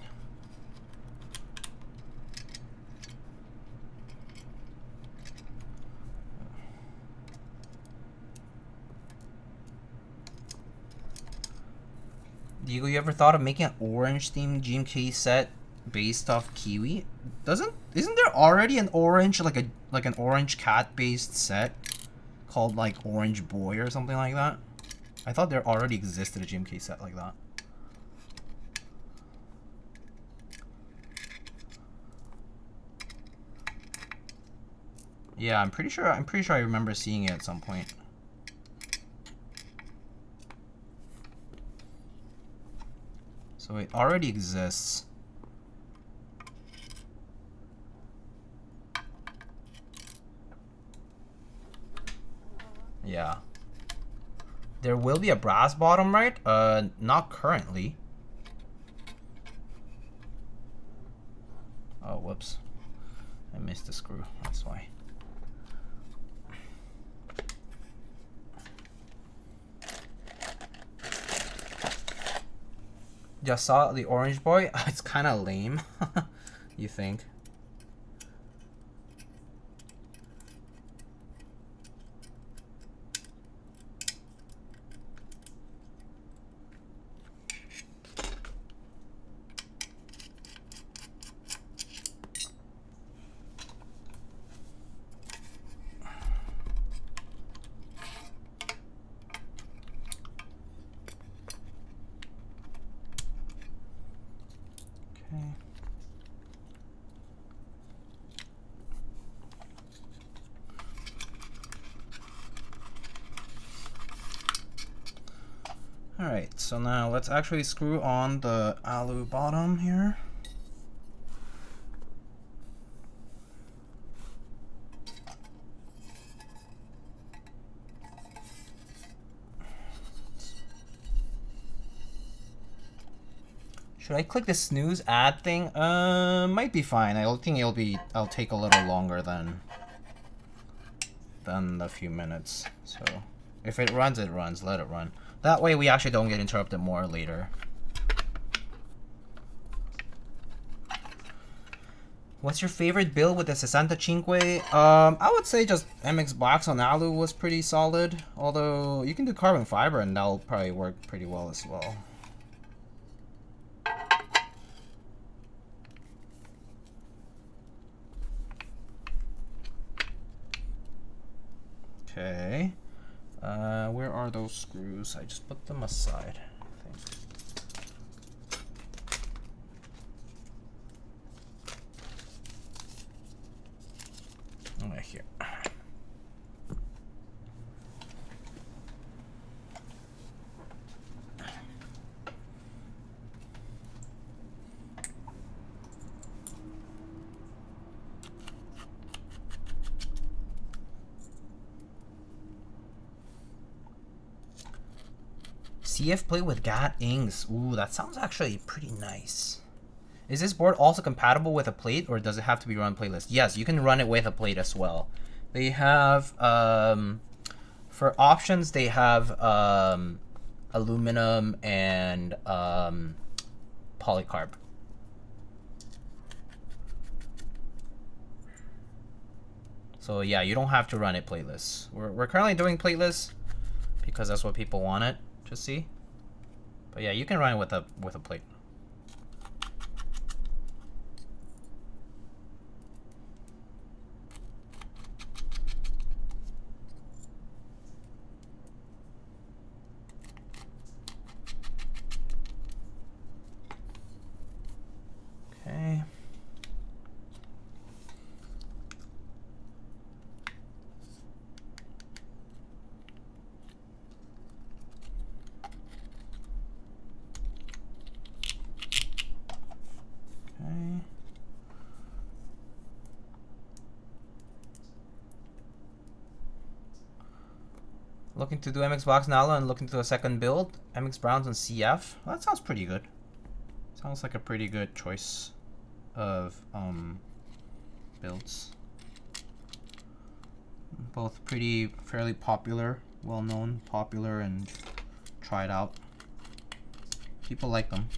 Diego, you ever thought of making an orange themed GMK set based off Kiwi? Isn't there already an orange, like an orange cat based set called like Orange Boy or something like that? I thought there already existed a GMK set like that. Yeah, I'm pretty sure I remember seeing it at some point. So it already exists. Yeah. There will be a brass bottom, right? Not currently. Oh, whoops. I missed the screw, that's why. Just saw the Orange Boy. It's kind of lame. You think? Alright, so now let's actually screw on the alu bottom here. Should I click the snooze ad thing? Might be fine. I think I'll take a little longer than a few minutes. So if it runs, it runs. Let it run. That way we actually don't get interrupted more later. What's your favorite build with the 65? I would say just MX Box on Alu was pretty solid. Although you can do carbon fiber and that'll probably work pretty well as well. Okay. Where are those screws? I just put them aside, I think. Right here. CF plate with GAT inks. Ooh, that sounds actually pretty nice. Is this board also compatible with a plate, or does it have to be run plateless? Yes, you can run it with a plate as well. They have, for options, they have aluminum and polycarb. So yeah, you don't have to run it plateless. We're currently doing plateless because that's what people want it to see. But yeah, you can run it with a plate. Okay. Looking to do MX Box Nala and looking to do a second build. MX Browns and CF. Well, that sounds pretty good. Sounds like a pretty good choice of builds. Both fairly popular, well-known, popular, and tried out. People like them.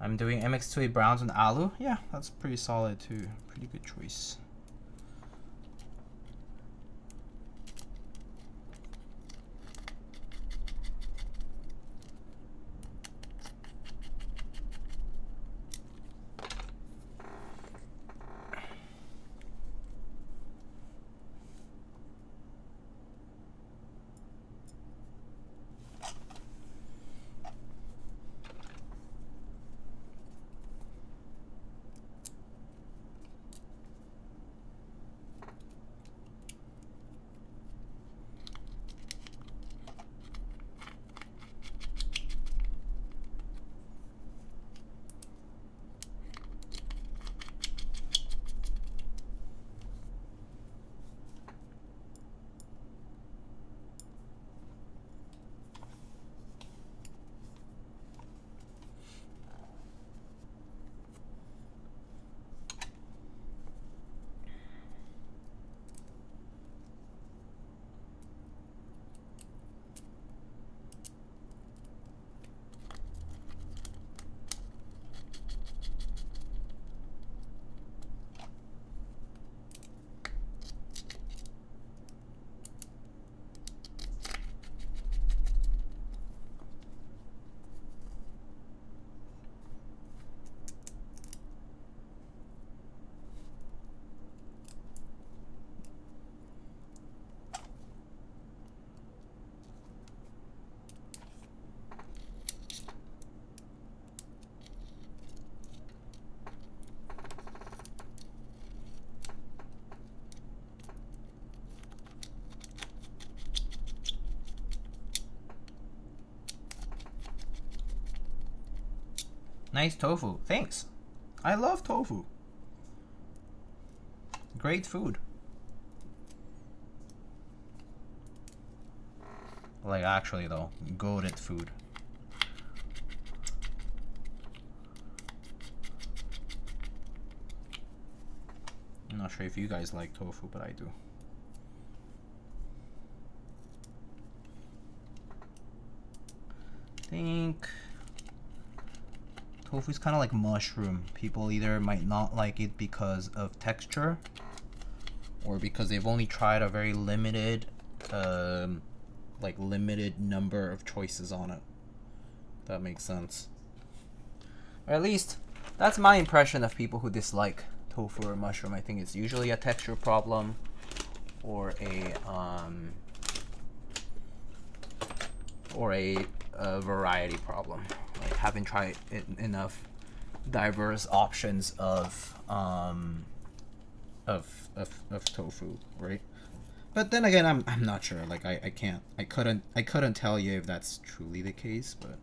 I'm doing MX2A Browns and Alu. Yeah, that's pretty solid too. Pretty good choice. Nice tofu. Thanks. I love tofu. Great food. Like, actually though, goated food. I'm not sure if you guys like tofu, but I do. I think tofu is kind of like mushroom. People either might not like it because of texture, or because they've only tried a very limited, like limited number of choices on it. That makes sense. Or at least that's my impression of people who dislike tofu or mushroom. I think it's usually a texture problem or a variety problem. Like haven't tried enough diverse options of tofu, right? But then again, I'm not sure. Like I couldn't tell you if that's truly the case, but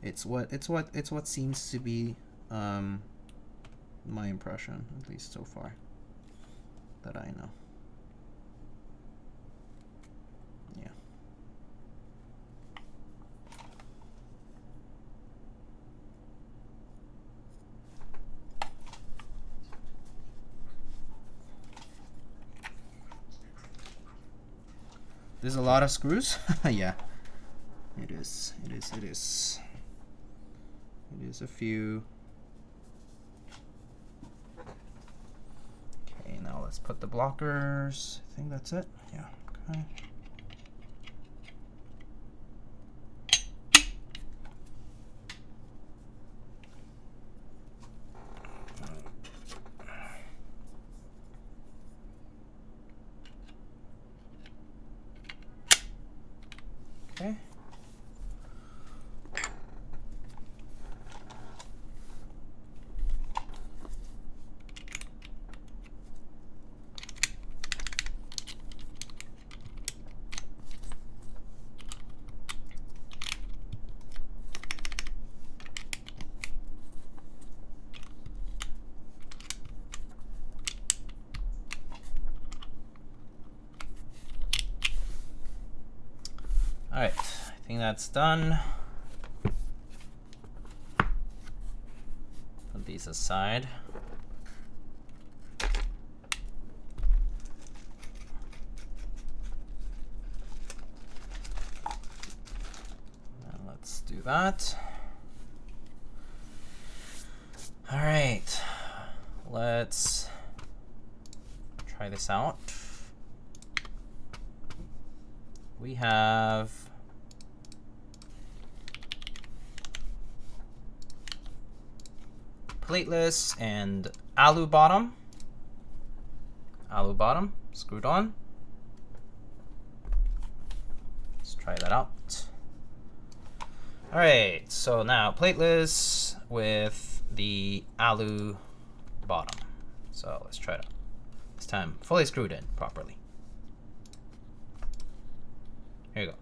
it's what seems to be my impression, at least so far, that I know. Yeah. There's a lot of screws. Yeah, it is a few. Okay, now let's put the blockers. I think that's it. Yeah, okay. Okay. Alright, I think that's done. Put these aside. Now let's do that. Alright, let's try this out. We have plateless and alu bottom screwed on. Let's try that out. All right, so now plateless with the alu bottom. So let's try it out. This time fully screwed in properly. Here you go.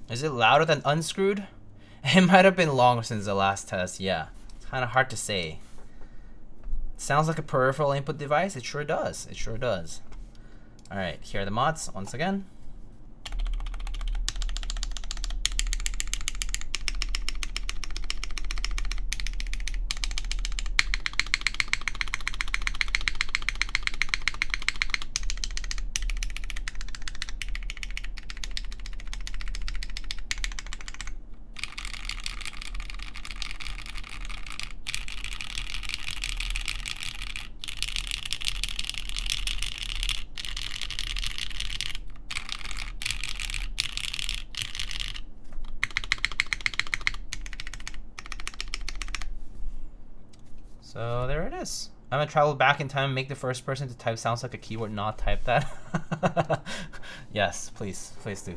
Is it louder than unscrewed? It might have been long since the last test, yeah. It's kind of hard to say. Sounds like a peripheral input device. It sure does. It sure does. All right, here are the mods once again. So there it is. I'm gonna travel back in time and make the first person to type sounds like a keyword not type that. Yes, please do.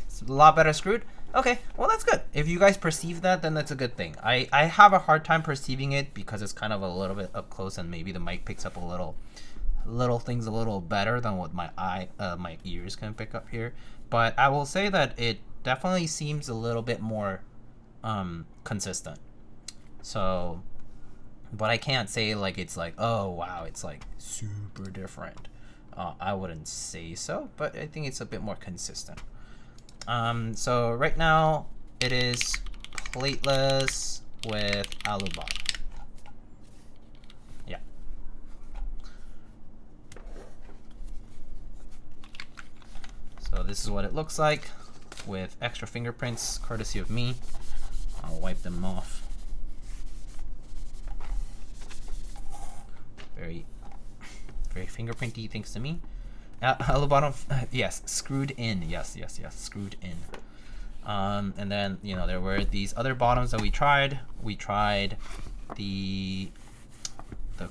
It's a lot better screwed. Okay, well that's good. If you guys perceive that, then that's a good thing. I have a hard time perceiving it because it's kind of a little bit up close and maybe the mic picks up little things a little better than what my ears can pick up here. But I will say that it definitely seems a little bit more consistent. So, but I can't say like it's like, oh wow, it's like super different. I wouldn't say so, but I think it's a bit more consistent. So right now it is plateless with alu bottom. Yeah. So this is what it looks like with extra fingerprints, courtesy of me. I'll wipe them off. Very fingerprinty, thanks to me. Alu bottom, yes, screwed in. Yes, screwed in. And then, you know, there were these other bottoms that we tried. We tried the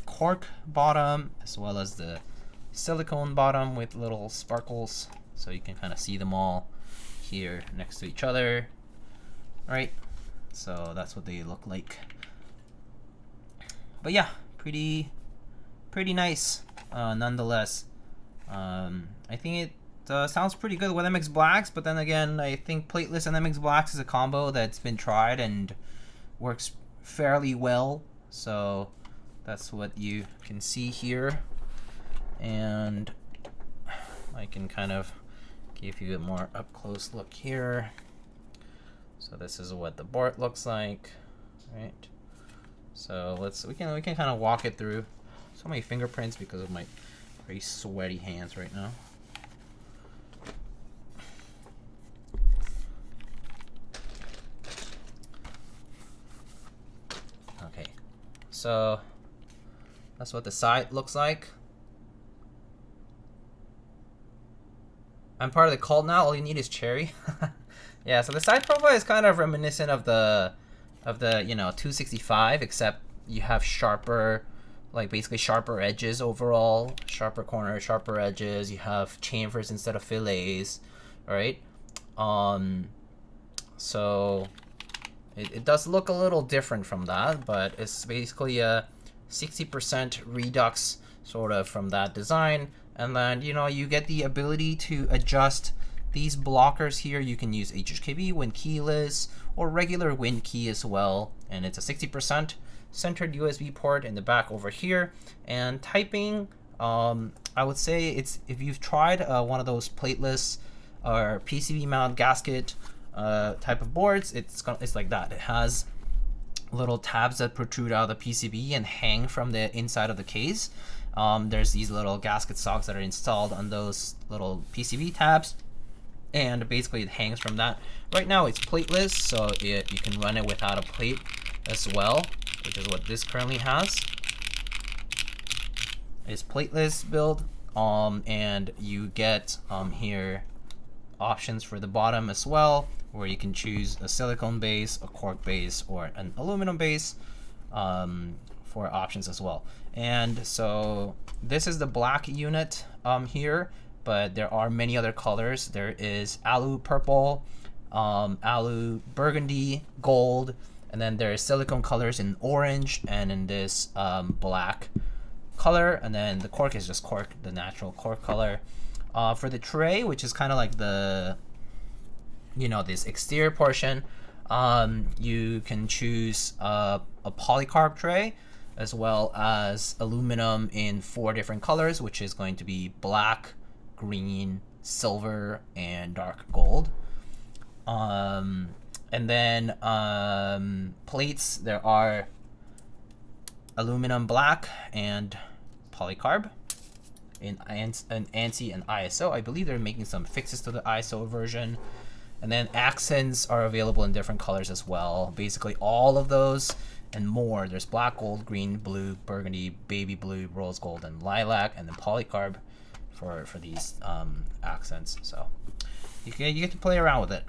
cork bottom as well as the silicone bottom with little sparkles, so you can kind of see them all here next to each other, right? So that's what they look like. But yeah, pretty nice nonetheless. I think it sounds pretty good with MX Blacks, but then again, I think plateless and MX Blacks is a combo that's been tried and works fairly well. So that's what you can see here, and I can kind of give you a more up close look here. So this is what the board looks like, right? So we can kind of walk it through. So many fingerprints because of my very sweaty hands right now. Okay, so that's what the side looks like. I'm part of the cult now. All you need is cherry. Yeah, so the side profile is kind of reminiscent of the you know 265, except you have sharper, like basically sharper edges overall, sharper corners, sharper edges. You have chamfers instead of fillets, right? So it does look a little different from that, but it's basically a 60% redux sort of from that design. And then, you know, you get the ability to adjust these blockers here. You can use HHKB, Win keyless, or regular Win key as well. And it's a 60% centered USB port in the back over here. And typing, I would say it's, if you've tried one of those plateless or PCB mount gasket type of boards, it's like that. It has little tabs that protrude out of the PCB and hang from the inside of the case. There's these little gasket socks that are installed on those little PCB tabs, and basically it hangs from that. Right now it's plateless, so you can run it without a plate as well, which is what this currently has. It's plateless build, and you get here options for the bottom as well, where you can choose a silicone base, a cork base, or an aluminum base for options as well. And so this is the black unit here, but there are many other colors. There is alu purple, alu burgundy, gold, and then there is silicone colors in orange and in this black color, and then the cork is just cork, the natural cork color. For the tray, which is kind of like the, you know, this exterior portion, you can choose a polycarb tray as well as aluminum in 4 different colors, which is going to be black, green, silver, and dark gold. And then plates, there are aluminum black and polycarb in ANSI and ISO. I believe they're making some fixes to the ISO version. And then accents are available in different colors as well. Basically all of those and more. There's black, gold, green, blue, burgundy, baby blue, rose gold, and lilac, and then polycarb for these accents. So you get to play around with it.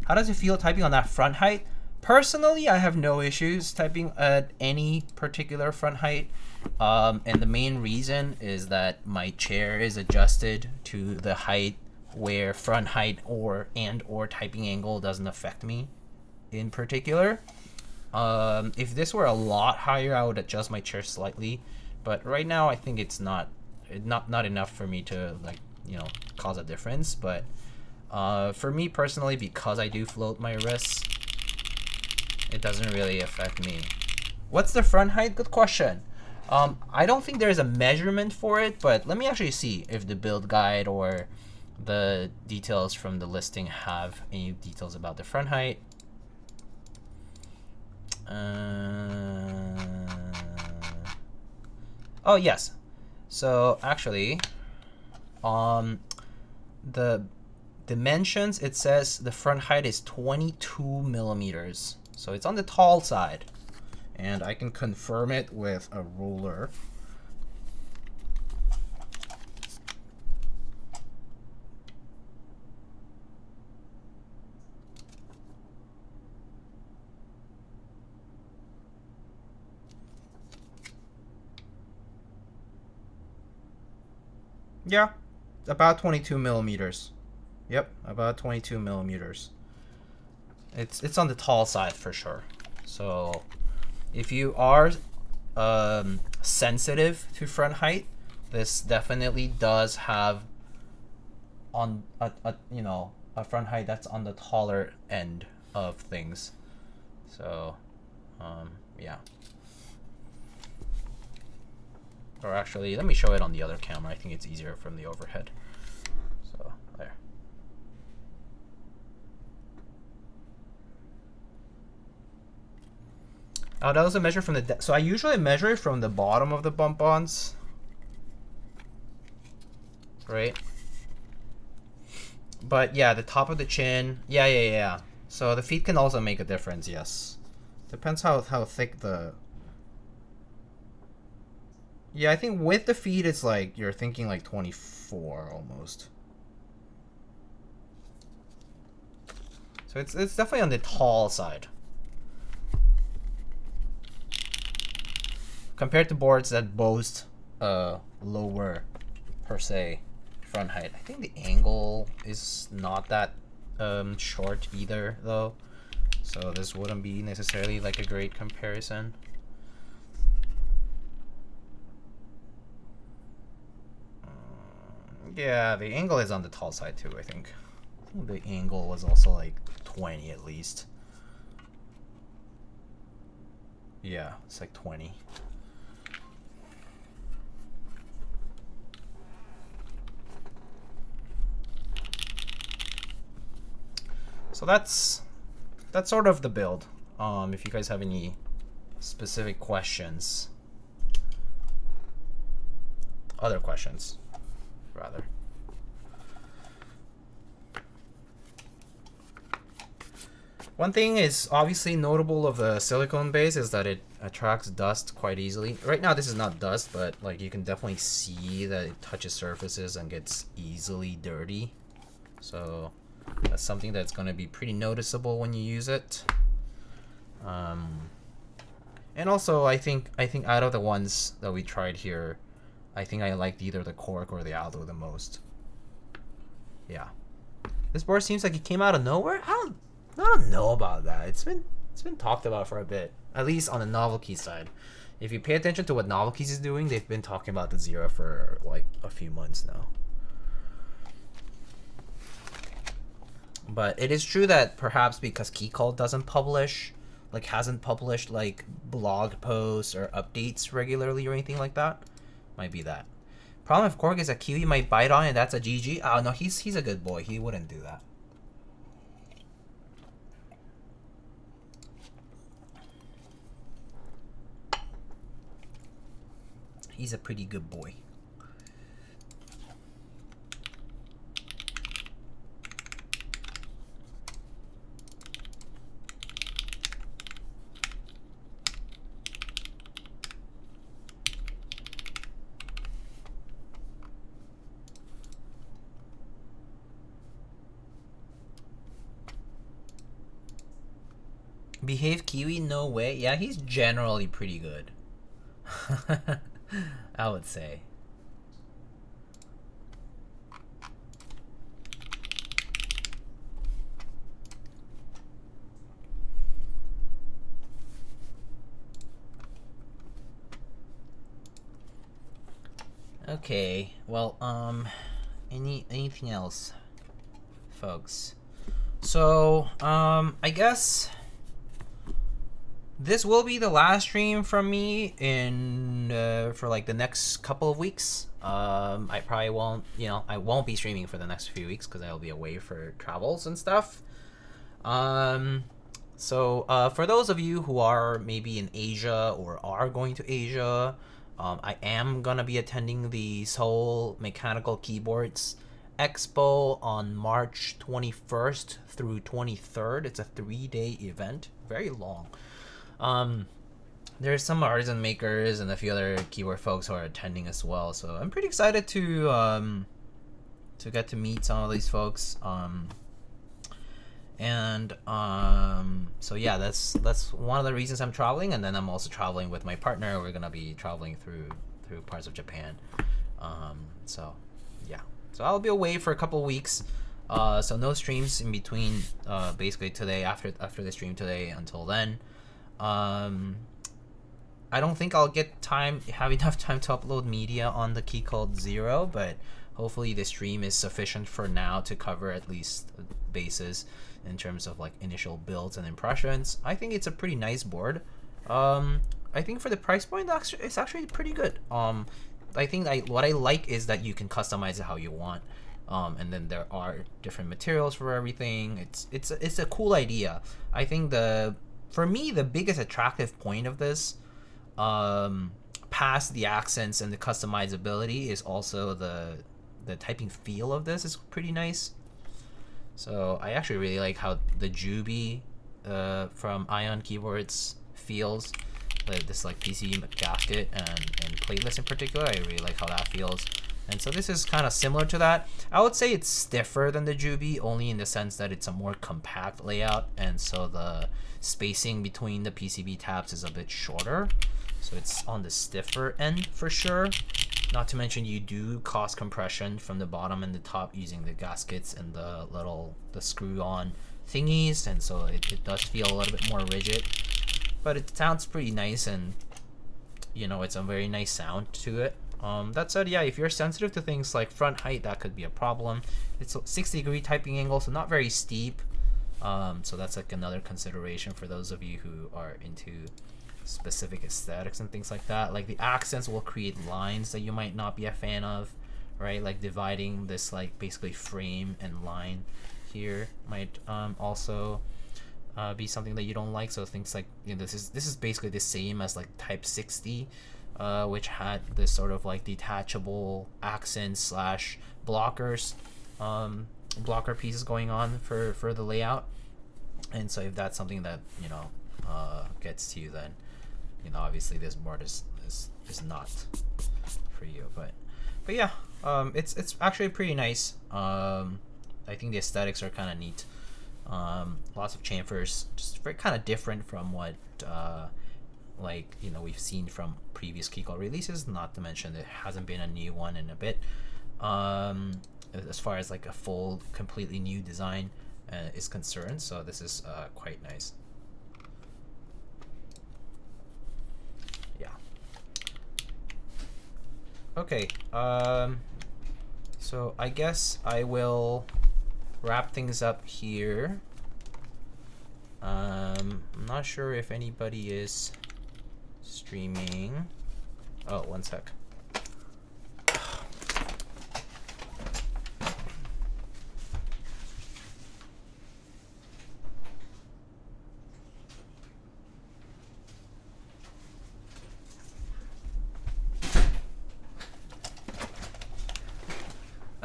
How does it feel typing on that front height? Personally, I have no issues typing at any particular front height. And the main reason is that my chair is adjusted to the height where front height or typing angle doesn't affect me in particular. If this were a lot higher, I would adjust my chair slightly, but right now I think it's not enough for me to, like, you know, cause a difference. But for me personally, because I do float my wrists, it doesn't really affect me. What's the front height? Good question. I don't think there's a measurement for it, but let me actually see if the build guide or the details from the listing have any details about the front height. Oh yes, so actually the dimensions, it says the front height is 22 millimeters, so it's on the tall side, and I can confirm it with a ruler. Yeah, about 22 millimeters. Yep, about 22 millimeters. It's on the tall side for sure. So if you are sensitive to front height, this definitely does have on a you know, a front height that's on the taller end of things. So yeah. Or actually, let me show it on the other camera. I think it's easier from the overhead. So there. That was a measure from the so I usually measure it from the bottom of the bump-ons, right? But yeah, the top of the chin. Yeah. So the feet can also make a difference. Yes, depends how thick the. Yeah, I think with the feet, it's like you're thinking like 24 almost. So it's definitely on the tall side compared to boards that boast lower per se front height. I think the angle is not that short either though, so this wouldn't be necessarily like a great comparison. Yeah, the angle is on the tall side too, I think. The angle was also like 20 at least. Yeah, it's like 20. So that's sort of the build. If you guys have any specific questions, other questions rather. One thing is obviously notable of the silicone base is that it attracts dust quite easily. Right now this is not dust, but like you can definitely see that it touches surfaces and gets easily dirty. So that's something that's going to be pretty noticeable when you use it. And also I think out of the ones that we tried here, I think I liked either the cork or the Aldo the most. Yeah. This board seems like it came out of nowhere. I don't know about that. It's been talked about for a bit, at least on the NovelKeys side. If you pay attention to what NovelKeys is doing, they've been talking about the Zero for like a few months now. But it is true that perhaps because Keycult doesn't publish, like hasn't published like blog posts or updates regularly or anything like that, might be that. Problem with cork is that Kiwi might bite on it, and that's a GG. Oh no, he's a good boy. He wouldn't do that. He's a pretty good boy. Behave Kiwi? No way. Yeah, he's generally pretty good. I would say. Okay, well, anything else, folks? So, I guess this will be the last stream from me in for like the next couple of weeks. I probably won't, I won't be streaming for the next few weeks because I'll be away for travels and stuff. So for those of you who are maybe in Asia or are going to Asia, I am gonna be attending the Seoul Mechanical Keyboards Expo on March 21st through 23rd. It's a 3-day event, very long. There's some artisan makers and a few other keyboard folks who are attending as well, so I'm pretty excited to get to meet some of these folks. So yeah, that's one of the reasons I'm traveling, and then I'm also traveling with my partner. We're gonna be traveling through parts of Japan. So yeah, so I'll be away for a couple weeks. So no streams in between. Basically today, after the stream today until then. I don't think I'll have enough time to upload media on the Keycult 0, but hopefully the stream is sufficient for now to cover at least bases in terms of like initial builds and impressions. I think it's a pretty nice board. I think for the price point, it's actually pretty good. I think what I like is that you can customize it how you want, and then there are different materials for everything. It's a cool idea. I think for me the biggest attractive point of this, past the accents and the customizability, is also the typing feel of this is pretty nice. So I actually really like how the Juby from Ion Keyboards feels. This like PC gasket and plateless in particular, I really like how that feels. And so this is kind of similar to that. I would say it's stiffer than the Juby, only in the sense that it's a more compact layout, and so the spacing between the PCB tabs is a bit shorter. So it's on the stiffer end for sure. Not to mention you do cost compression from the bottom and the top using the gaskets and the screw-on thingies, and so it does feel a little bit more rigid. But it sounds pretty nice, and it's a very nice sound to it. That said, yeah, if you're sensitive to things like front height, that could be a problem. It's a 60-degree typing angle, so not very steep. So that's like another consideration for those of you who are into specific aesthetics and things like that. Like the accents will create lines that you might not be a fan of, right? Like dividing this like basically frame and line here might also be something that you don't like. So things like this is basically the same as like Type 60, which had this sort of like detachable accents slash blockers, blocker pieces going on for the layout. And so if that's something that gets to you, then obviously this board is not for you. But yeah, it's actually pretty nice. I think the aesthetics are kind of neat. Lots of chamfers, just very kind of different from what we've seen from previous Keycult releases. Not to mention there hasn't been a new one in a bit. As far as like a full, completely new design is concerned, so this is quite nice. Yeah. Okay. So I guess I will wrap things up here. I'm not sure if anybody is streaming. Oh, one sec.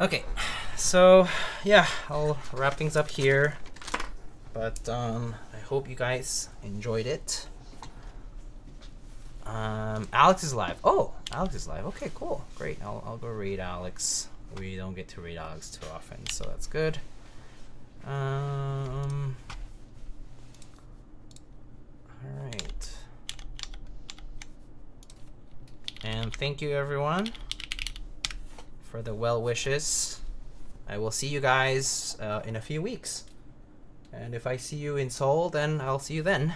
Okay, so yeah, I'll wrap things up here, but I hope you guys enjoyed it. Alex is live. Oh, Alex is live. Okay, cool, great. I'll go raid Alex. We don't get to raid Alex too often, so that's good. And thank you everyone for the well wishes. I will see you guys in a few weeks. And if I see you in Seoul, then I'll see you then.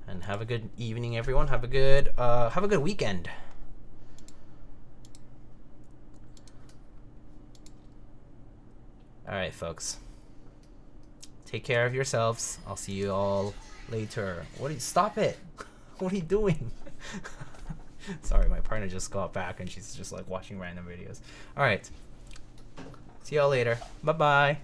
And have a good evening, everyone. Have a good weekend. All right, folks. Take care of yourselves. I'll see you all later. Stop it. What are you doing? Sorry, my partner just got back and she's just like watching random videos. All right. See y'all later. Bye-bye.